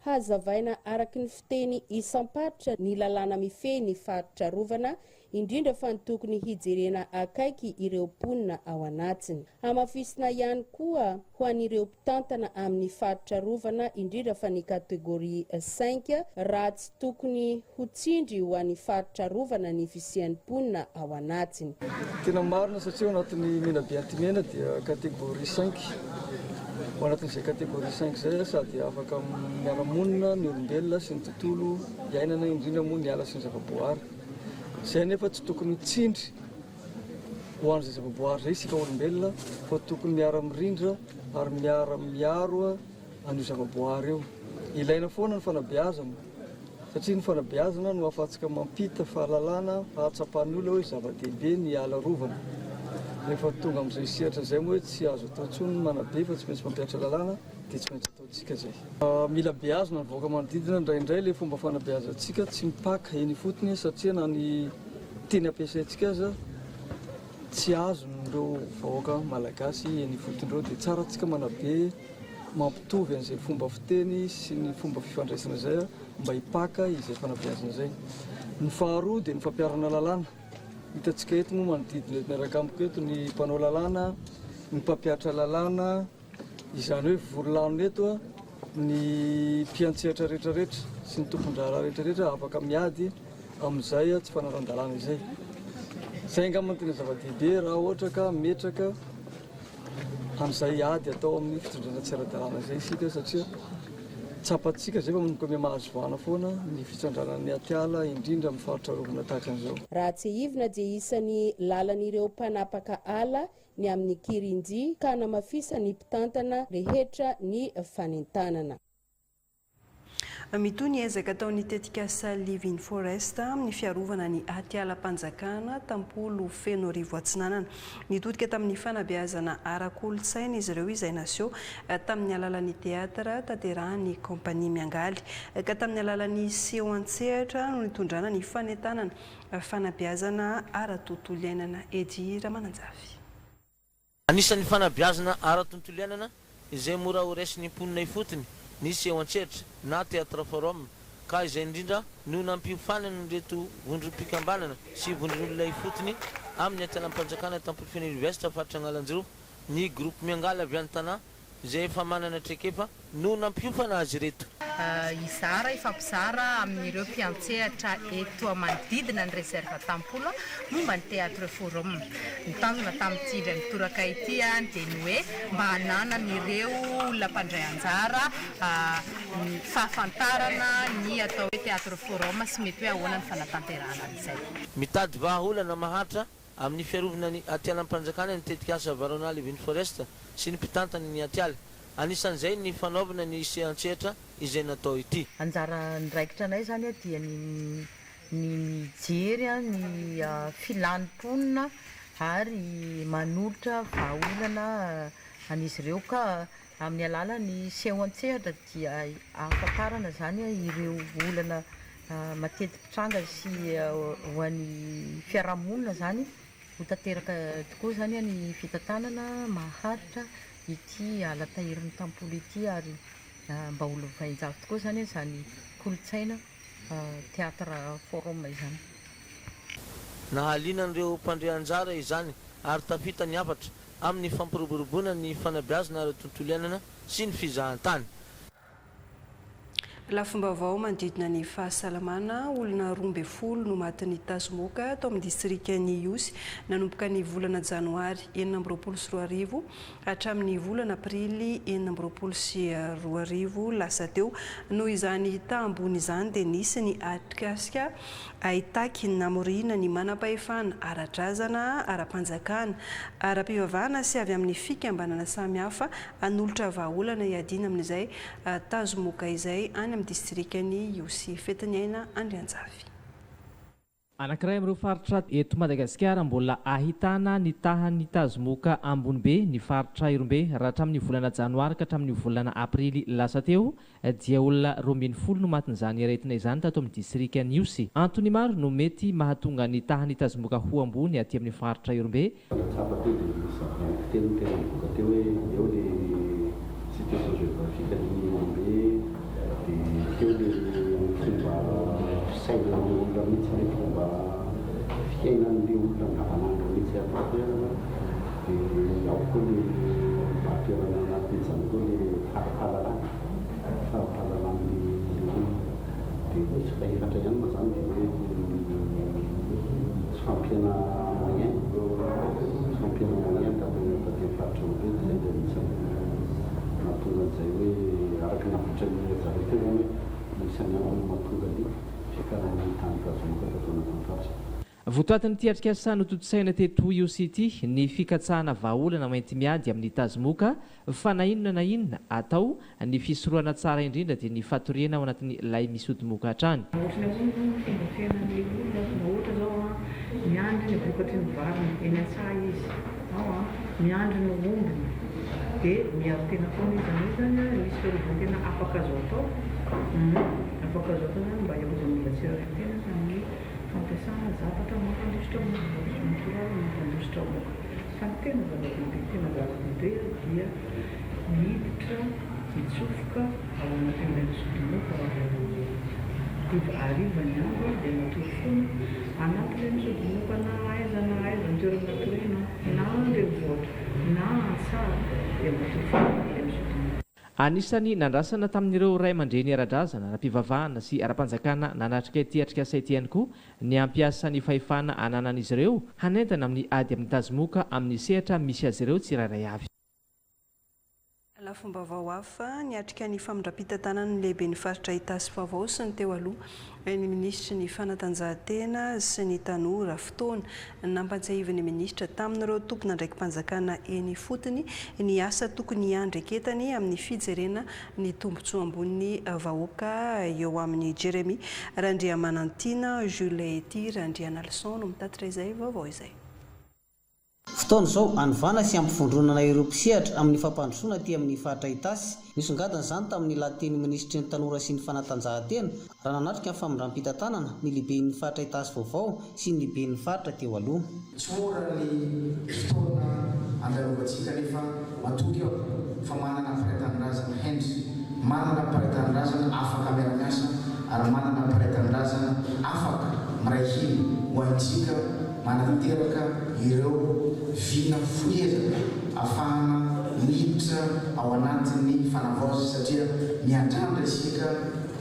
Hazavaina araky ny fiteny isam-paritra ny lalàna mifehy ny faritra rovana, indrindra fa ny tokony hijerena akaiky ireo mponina ao anatiny. Hamafisina ihany koa ho an'ireo mpitantana amin'ny faritra rovana, indrindra fa ny kategoria 5 raha tsy tokony ho tsindry ho an'ny faritra rovana ny fisian'ny mponina ao anatiny. Tena marina satria ao anatin'ny mena be antimena dia kategoria 5. Ao anatin'izay kategoria 5 zay sady afaka miara-monina ny olombelona sy ny tontolo iainana, indrindra moa ny ala sy ny zavaboary. Zay nefa tsy tokony tsindry ho an'izay zavaboary zay isika olombelona, fa tokony miara-mirindra ary miara-miaro an'io zavaboary eo. Ilaina foana ny fanabeazana satria ny fanabeazana no ahafahantsika mampita fahalalana, ahatsapan'ny olona hoe zava-dehibe ny ala rovana. Rehefa tonga amin'izay sehatra zay moa hoe tsy azo atao intsony ny manabe fa tsy maintsy mampiatra lalàna dia tsy maintsy ataontsika zay. Mila beazina ny vahoaka manodidina indraindray le fomba fanabeazantsika tsy mipaka eny fotony satria na ny teny ampiasaintsika aza tsy azo nireo vahoaka malagasy eny fotony ireo dia tsara antsika manabe mampitovy an'izay fomba fiteny sy ny fomba fifandraisana zay mba hipaka izay fanabeazana zay. Ny faharoa dia ny fampiarana lalàna. Hitantsika eto moa manodidina eto miaraka amiko eto ny mpanao lalàna, ny mpampiatra lalàna, izany hoe vorolanona eto ny mpiantsehatra rehetrarehetra sy ny tompon-draharaha rehetrarehetra afaka miady amin'izay tsy fanaran-dalàna izay. Zay angamba tena zava-dehibe raha ohatra ka metraka amin'izay ady atao amin'ny fitondrana tsy ara-dalàna zay isika satria tsapantsika zay fa manomboka mahazo vahana foana ny fitsandrana ny atiala indrindra amin'ny faritra rovana tahaka an'izao. Raha tsy ivona dia isan'ny lalan'ireo mpanapaka ala ny amin'ny Kirinji ka namafisa ny mpitantana rehetra ny fanentanana. Mitoy ny ezaka ataon'ny tetikasa Living Forest amin'ny fiarovana ny atiala-panjakana tampolo feno arivo atsinanana. Nitodika tamin'ny fanabeazana ara-kolontsaina izy ireo izay naseho tamin'ny alalan'ny teatra tanterahan'ny kompania Miangaly ka tamin'ny alalan'ny seho an-tsehatra no nitondrana ny fanentanana fanabeazana ara-tontolo iainana. Edy Ramananjavy. Anisan'ny fanabeazana ara-tontolo iainana izay mora horesin'ny mponina ifotony nisy eo an-tsehatra na teatra forum ka izay indrindra no nampiofanana reto vondrom-pikambanana sy vondron'olona ifotony amin'ny atialam-panjakana tampolo feno university faritra Analanjiro ny groupe Miangaly avy an-tanà izay efa manana trekefa no nampiofana azy reto. Izara ifampizara amin'ireo mpiantsehatra eto manodidina ny reserva tampolo momba ny teatre forum. Nitanjona tamin'ity indray mitoraka ity dia ny hoe mba hananan'ireo olona mpandray anjara fahafantarana ny atao hoe teatre forum sy mety hoe ahoana ny fanatanterahana izay. Mitady vahaolana maharitra amin'ny fiarovana ny atialam-panjakana ny tetikasa Varona Living Forest sy ny mpitantana ny atiala. Anisan'izay ny fanaovana ny sehan-tsehatra izay natao ity. Anjara niraikitra anay zany dia ny mijery ny filan'ny mponina ary manolotra vahaolana an'izy ireo ka amin'ny alalan'ny seho an-tsehatra dia ahafantarana zany ireo olana matetiky tranga sy ho an'ny fiarahamonina zany ho tanteraka tokoa zany ny fitantanana maharitra ity alatahirin'ny tampolo ity ary mba olo vainjavy tokoa zany zany kolotsaina teatra forum izany. Nahaliana an'ireo mpandray anjara izany ary tafita ny hafatra amin'ny fampiroboroboana ny fanabeazana ara-tontolo iainana sy ny fizahan-tany. Lafombavao manodidina ny fahasalamana olona 12 no matin'ny tazomoka tao amin'ny distrikan'ny Iosy nanomboka ny volana janoary 2024 hatramin'ny volana aprily 2024 lasa teo noho izany tambony izany dia nisy ny atrikasika ahitaky namorina ny manam-pahefana ara-drazana ara-panjakana ara-pivavahana sy avy amin'ny fikambanana samihafa anolotra vahaolana iadina amin'izay tazomoka izay any distrikany Iosy Fetiniaina Andrianjavy. Anankiray amin'ireo faritra eto Madagasikara mbola ahitana ny tahan'ny tazomoka Ambonibe ny faritra Irombe raha hatramin'ny volana janoary ka hatramin'ny volana aprily lasa teo dia olona 20 no matin'izany aretina izany tato amin'ny distrikany Iosy. Antony maro no mety mahatonga ny tahan'ny tazomoka ho ambony aty amin'ny faritra Irombe. Teo ilay fomba fisainana olona mihitsy ilay fomba fiainan'ilay olona andavanandro mihitsy atatoerana dia ao koa ilay ampiarana anatin'izany koa ilay fahapalalan'ilay olona dia tsy fahiratra ihany ma zany dia hoe tsy fampiana moyen taty faritra be zay dia misy mahatonga an'izay hoe araky navitra ny zareo teo zany hoe misy any amin'ny mahatonga ny fiakaran'ny tany tazomoka tato anatin'ny faritra. Votoatin'ny tiatrika sa nototosaina teto Iosy ity ny fikatsahana vahaolana mainty miady amin'ny tazomoka fa na inona atao ny fisorohana tsara indrindra dia ny fatoriana ao anatin'ny lay misodimoka hatrany. Ohatra zao miandry ny vokatry ny variny eny an-tsaha izy miandry ny ombiny dia miaro tena foana izy zany misy fiarovana afaka azo atao zany mba hiavozany mila tsirairan-tena amin'ny fampiasana zavatra mampandositra mampandositra moka fa ny tena zava-dehibe dia miditra mitsofoka ao anatin'ilay misodimoka arivany andro dia matory foana anatin'ilay misodimoka na aiza ny toerana natoriana na andrenivohitra na antsara dia matory foana ilay misodimoka. Anisany nandrasana tamin'ireo ray aman-dreny ara-drazana ara-pivavahana sy ara-panjakana nanatrika ity atrikasa ity ihany koa ny ampiasa ny fahefana ananan'izy ireo hanentana amin'ny ady amin'ny tazomoka amin'ny sehatra misy azy ireo tsirairay avy. Lafombavao hafa niatrika ny famindrapitantanana ny lehibe ny faritra Itasy Vavao sy ny teo aloha ny ministra ny fanatanjahantena sy ny tanora fotoana nampantsahivany ministra tamin'ireo tompona ndraiky mpanjakana eny fotony ny asa tokony andreketany amin'ny fijerena ny tombontsoa ambony vahoaka eo amin'ny Jeremy Randriamanantina Juliety Randrianalson no mitatitra izay vaovao izay. Fotoana izao anivana sy ampifondronana ireo mpisehatra amin'ny fampandrosoana aty amin'ny faritra Itasy. Nisongadina izany tamin'ny lateny ministry ny tanora sy ny fanatanjahantena raha nanatrika ny famindram-pitantanana ny lehiben'ny faritra Itasy vaovao sy ny lehiben'ny faritra teo aloha. Tsy mora ny fotoana andalovantsika nefa matoky ao fa manana mparetan-drazana hendry, manana mparetan-drazana afaka miara-miasa ary manana mparetan-drazana afaka miray hiny ho antsika manatanteraka ireo vina fuezaka afahana miditra ao anatin'ny fanavaoza satria miandrandra isika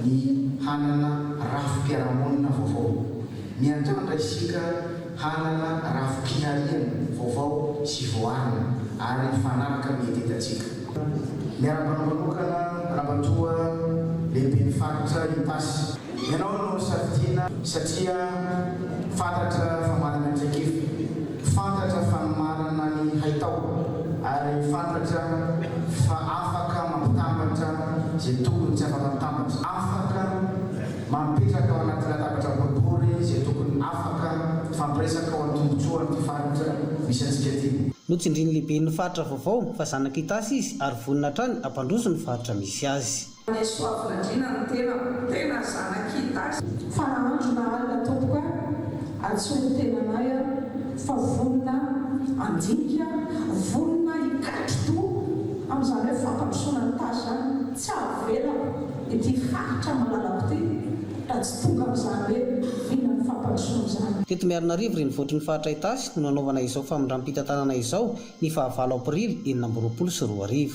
ny hanana rafim-piarahamonina vaovao, miandrandra isika hanana rafim-pihariana vaovao sy voarina ary fanaraka mety etantsika. Miarabana manokana rabatoa lehiben'ny faritra Itasy, ianao no safidiana satria fantatra fa manana andraikify, fantatra fa manana ny haitao ary fantatra fa afaka mampitambatra izay tokony tsy afaka mitambatra, afaka mampetraka ao anaty latabatra boribory izay tokony afaka fampiresaka ao an-tombotsoa ny faritra misy antsika ty. Notsindriny lehiben'ny faritra vaovao fa zanaka Itasy izy ary vonina hatrany ampandroso ny faritra misy azy. Ny soavinandrina ny tena zanaka Itasy fa nahandro na alina tompoka atsony tena anay fa vonina andinika vonina ikatro amin'izany hoe fampandrosoana ny tasy zany tsy avela ity faritra malalako ty raha tsy tonga amin'izany hoe vina ny fampandrosoana izany. Teto Miarinarivo reny voatry ny faritra Itasy no nanaovana izao famindram-pitantanana izao ny 9 aprily 2024.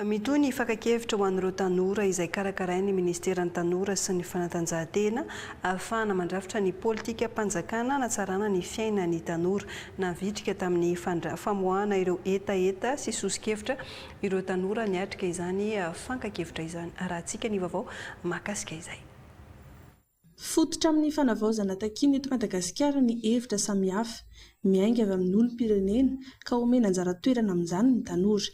mitoy ny fakakevitra ho an'ireo tanora izay karakarain'ny ministeran'ny tanora sy ny fanatanjahantena ahafahana mandrafitra ny politika mpanjakana natsarana ny fiainan'ny tanora navitrika tamin'ny famoahana ireo etaeta sy sosikevitra ireo tanora niatrika izany fankakevitra izany. Rahantsika ny vaovao mahakasika izay. Fototra amin'ny fanavaozana takiana eto Madagasikara ny hevitra samihafa miainga avy amin'ny olom-pirenena ka omena anjara toerana amin'izany ny tanora.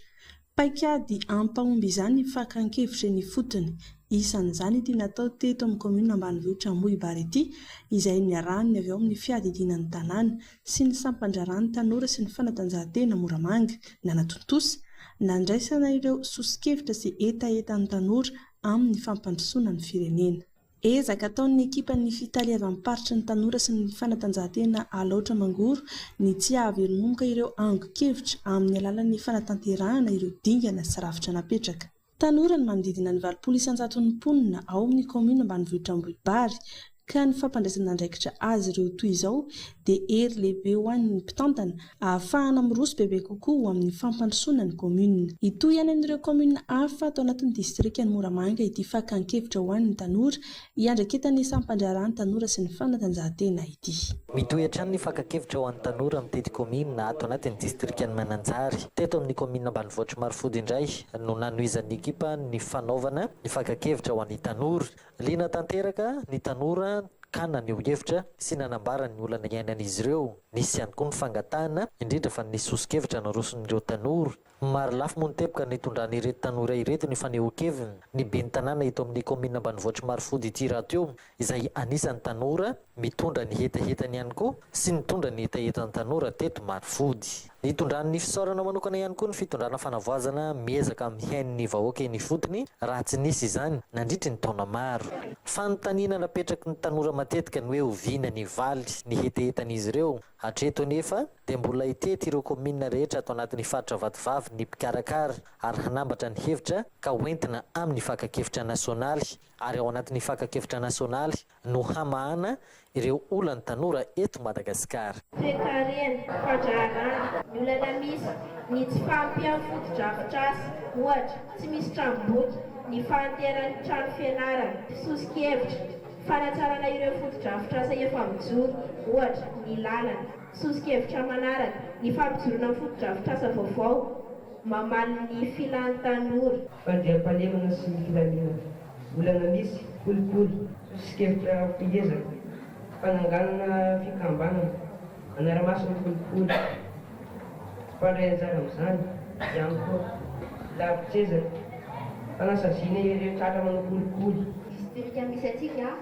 Paikady ampahomby izany ny fakan-kevitra ny fotony. Isan'izany ity natao teto amin'ny komuna ambanivohitra Ambohiba ity izay niarahany avy ao amin'ny fiadidinan'ny tanàna sy ny sampandraran'ny tanora sy ny fanatanjahantena Moramanga nanatontosy nandraisana ireo sosikevitra sy etaetan'ny tanora amin'ny fampandrosoana ny firenena. Ezaka ataon'ny ekipan'ny fitaly avy amin'ny paritra ny tanora sy ny fanatanjahantena Alaotra Mangoro ny tsy ahavelonomoka ireo ango-kevitra amin'ny alalan'ny fanatanterahana ireo dingana sy rafitra napetraka. Tanora ny manodidina ny 700 mponina ao amin'ny komuna ambanivohitra Ambohibary ka ny fampandraisana andraikitra azy ireo toy izao dia hery lehibe ho an'ny mpitantana ahafahana miroso bebe kokoa ho amin'ny fampandrosoana ny komuna. Itoy ihany anireo komuna hafa atao anatin'ny distrikan'ny Moramanga ity fakan-kevitra ho an'ny tanora iandraketan'ny sampandraran'ny tanora sy ny fanatanjahantena ity. Mitohy hatrany ny fakan-kevitra ho an'ny tanora amin'ny tety komuna ato anatin'ny distrikan'ny Mananjary. Teto amin'ny komuna ambanivohitra Marifody indray no nanohizan'ny ekipa ny fanaovana ny fakan-kevitra ho an'ny tanora. Liana tanteraka ny tanora kana ny hevitra sy nanambara ny olana iainan'izy ireo. Nisy ihany koa ny fangatahana indrindra fa ny sosikevitra naroson'ireo tanora. Maro lafo moa ny teboka nitondran'ireto tanora ireto ny fanehoan-keviny ny ben'ny tanàna eto amin'ny komuna ambanivohitra Marifody ity raha teo izay anisan'ny tanora mitondra ny etaetany ihany koa sy mitondra ny etaetan'ny tanora teto Marifody. Nitondran'ny fisaorana manokana ihany koa ny fitondrana fanavoazana miezaka amin'ny hain'ny vahoaka eny fotony raha tsy nisy izany nandritry ny taona maro. Fanontaniana napetraky ny tanora matetika ny hoe oviana ny valy ny etaetan'izy ireo. Hatreto nefa dia mbola itety ireo komuna rehetra ato anatin'ny faritra Vatovavy ny mpikarakara ary hanambatra ny hevitra ka hoentina amin'ny fakan-kevitra nasionaly ary ao anatin'ny fakan-kevitra nasionaly no hamahana ireo olana tanora eto Madagasikara. Toekarena, fandraharana, ny olana misy, ny tsy fahampian'ny foto-drafitr'asa, ohatra tsy misy tranom-boky, ny fahanteran'ny trano fianarana, sosikevitra, fanatsarana ireo foto-drafitr'asa efa mijoro, ohatra ny lalana, sosikevitra manaraka, ny fampijorona amin'ny foto-drafitr'asa vaovao, mamaly ny filan'ny tanora. Fandriam-pahalemana sy ny filaminana, olana misy, kolikoly, sosikevitra fihezaka, fananganana fikambanana, anara-masony kolikoly, fandray anjara amin'izany, ihany koa, lavitsezaka, fanasaziana ireo tratra manao kolikoly. Distrika misy atsika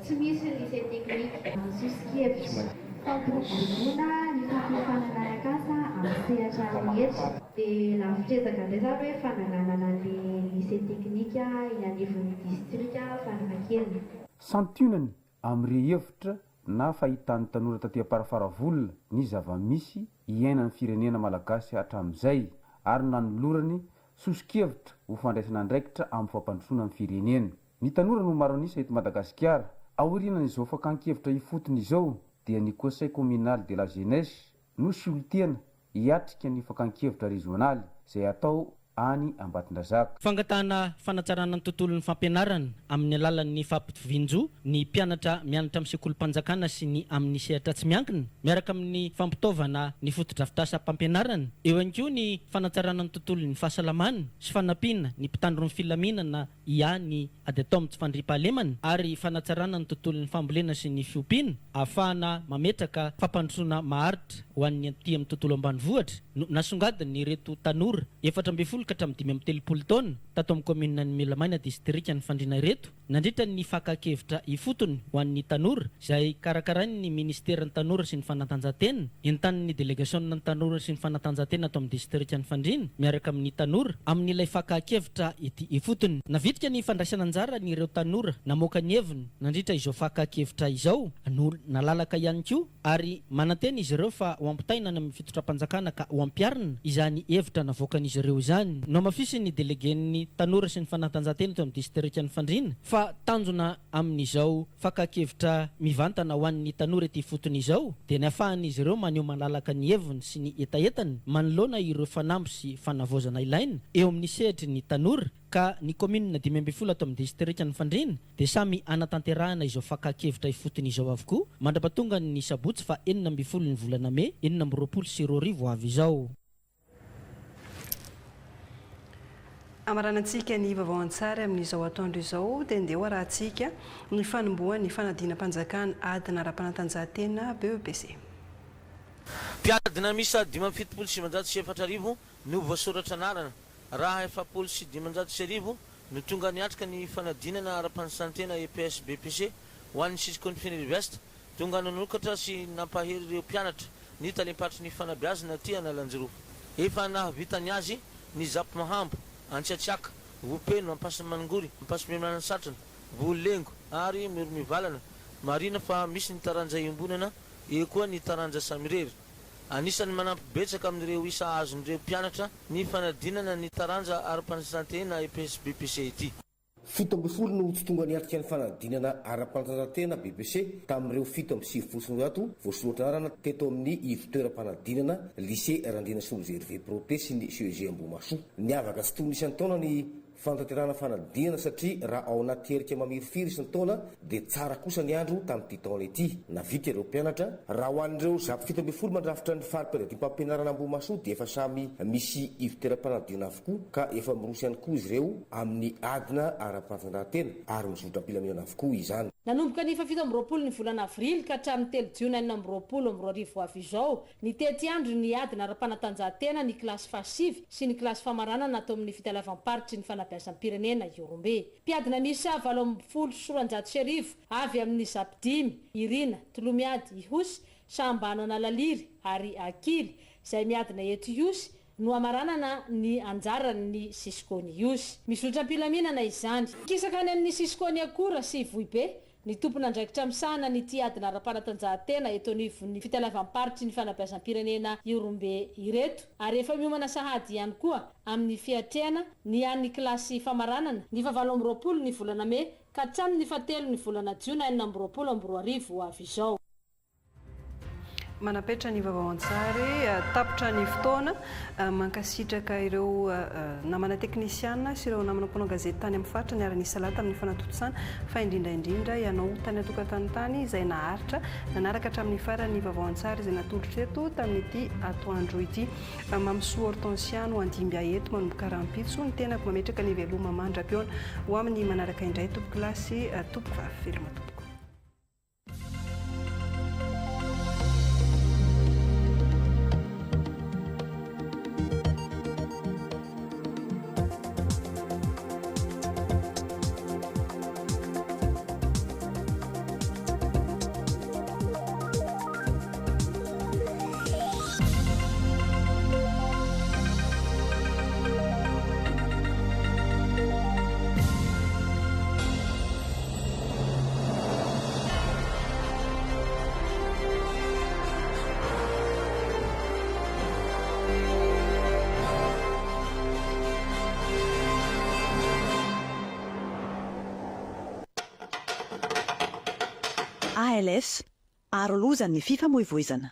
tsy misy lycée technique, sosikevitra, fampiroboroana ny fampiafanana arak'asa amin'ny sehatra rehetra. Dia lavitsezaka indray zany hoe fananganana ny lycée technique eny anivon'ny distrika Farafahakeliny. Santionany amin'ny hevitra na fahitan'ny tanora taty Parafaravolona ny zava-misy iainan'ny firenena malagasy hatramin'izay ary nanolorany sosikevitra ho fandraisana andraikitra amin'ny fampandrosoana amin'ny firenena. Ny tanora no maro anisa eto Madagasikara aorianan'izao fakan-kevitra ifotony izao dia ny conseil communal de la jeunesse no solotena hiatrika ny fakan-kevitra régionaly izay atao any Ambatondrazaka. Fangatahana fanatsarana ny tontolon'ny fampianarana amin'ny alalan'ny fampivinjo ny mpianatra mianatra amin'ny sekolim-panjakana sy ny amin'ny sehatra tsy miankina miaraka amin'ny fampitaovana ny foto-drafitr'asa mpampianarana. Eo ihany koa ny fanatsarana ny tontolon'ny fahasalamana sy fanampiana ny mpitandro ny filaminana ihany ady atao amin'ny tsy fandriam-pahalemana ary fanatsarana ny tontolon'ny fambolena sy ny fiompiana ahafahana mametraka fampandrosoana maharitra ho an'ny aty amin'ny tontolo ambanivohitra. Nasongadiny ireto tanora 14 ka hatramin'ny 5 taona tato amin'ny komuna ny Milamaina distrika ny fandriana ireto nandritra ny fakakevitra ifotony ho an'ny tanora izay karakarain'ny ministeran'ny tanora sy ny fanatanjahantena entan'ny delegation'ny tanora sy ny fanatanjahantena ato amin'ny distrika ny fandriana miaraka amin'ny tanora amin'ilay fakakevitra ity ifotony. Navitrika ny fandraisana anjara ny ireo tanora namoaka ny heviny nandritra izao fakakevitra izao no nalalaka ihany koa ary manantena izy ireo fa ho ampitainana amin'ny fitotram-panjakana ka ho ampiarina izany hevitra navoakan'izy ireo izany. No mafisy ny delegen'ny tanora sy ny fanatanjahantena eto amin'ny distrika ny Fandrina fa tanjona amin'izao fakakevitra mivantana ho an'ny tanora ety fotony izao dia ny ahafahan'izy ireo maneho malalaka ny heviny sy ny etaetany manoloana ireo fanamby sy fanavozana ilaina eo amin'ny sehitry ny tanora ka ny commune 12 ato amin'ny distrika ny Fandrina dia samy anatanterahana izao fakakevitra ifotony izao avokoa mandrapatonga ny sabotsy fa 12 ny volana May 2020 avy izao. Amaranantsika ny vaovao an-tsary amin'izao atoandro izao dia ndeha arahantsika ny fanombohan'ny fanadina-panjakana adina ara-panatanjahantena BEPC. Mpiadina misa 577 no voasoratra anarana raha 777 no tonga niatrika ny fanadinana ara-panatanjahantena EPS BEPC ho an'ny sisykonfeny university tonga nanokatra sy nampahery ireo mpianatra ny talempatry ny fanabeazana ty analanjiro efa nahavitany azy ny zapo mahambo antsiatsiaka vopeno ampasamanangory ampasimemana satrana volengo ary miromivalana marina fa misy ny taranja iombonana eo koa ny taranja samirery anisany manampy betsaka amin'ireo isa azon'ireo mpianatra ny fanadinana ny taranja ara-panatanjahantena EPS BEPC ity. 70 no tsy tonga niatrika ny fanadinana ara-panatanjahantena BEPC tamin'ireo 7 voasoratra anarana teto amin'ny ivitoeram-panadinana lycée Randina Somzery Prote sy ny CEG Ambohimasoa. Niavaka tsy tony isan'ny taona ny fanatanterahana fanadinana satria raha ao anaty herika mamirifiry isan'ny taona dia tsara kosa ny andro tamin'ity taona ity. Navika ireo mpianatra raha ho an'ireo zapo 70 mandrafitra ny fari-padiam-pampianarana Ambohimasoa dia efa samy misy ivitoeram-panadinana avokoa ka efa mirosy ihany koa izy ireo amin'ny adina ara-panatanjahantena ary mizotra am-pilaminana avokoa izany. Nanomboka ny 17 ny volana avrily ka hatramin'ny 3 jiona 2020 avy izao ny tety andro ny adina ara-panatanjahantena ny kilasy fasivy sy ny kilasy famaranana natao amin'ny fitalavam-paritra ny fanabeazam-pirenena Iorombe. Mpiadina misa 76 avy amin'ny Zapidimy, Irina, Tolomiady, Ihosy, Sambanana Laliry ary Akily izay miadina eto Iosy no amaranana ny anjarany Siskony Iosy. Mizotra-pilaminana izany. Kisakany amin'ny Siskony Akora sy Voibe ny tompona andraikitra misana ny ty adina ara-panatanjahantena eto ny fitalavam-paritra ny fanabeazam-pirenena Iorombe ireto ary efa miomana sahady ihany koa amin'ny fiatrehana ny an'ny kilasy famaranana ny 7 ny volana May ka hatramin'ny 7 ny volana Jiona 2020 avy izao. Manapetra ny vaovao an-tsary tapitra ny fotoana mankasitraka ireo namana teknisiana sy ireo namana mpanao gazety tany amin'ny faritra ny ara-ny salata amin'ny fanatotosana fa indrindra ianao tany atokatanotany izay naharitra nanaraka hatramin'ny farany vaovao an-tsary izay natolotra eto tamin'ity atoandro ity. Mamsoa Hortensiano Andimby eto manomboka rahampitso ny tenako mametraka ny veloma mandra-piona ho amin'ny manaraka indray tompo kilasy tompo vavy veloma tompo. ALS aro loza ny FIFA moivoizana.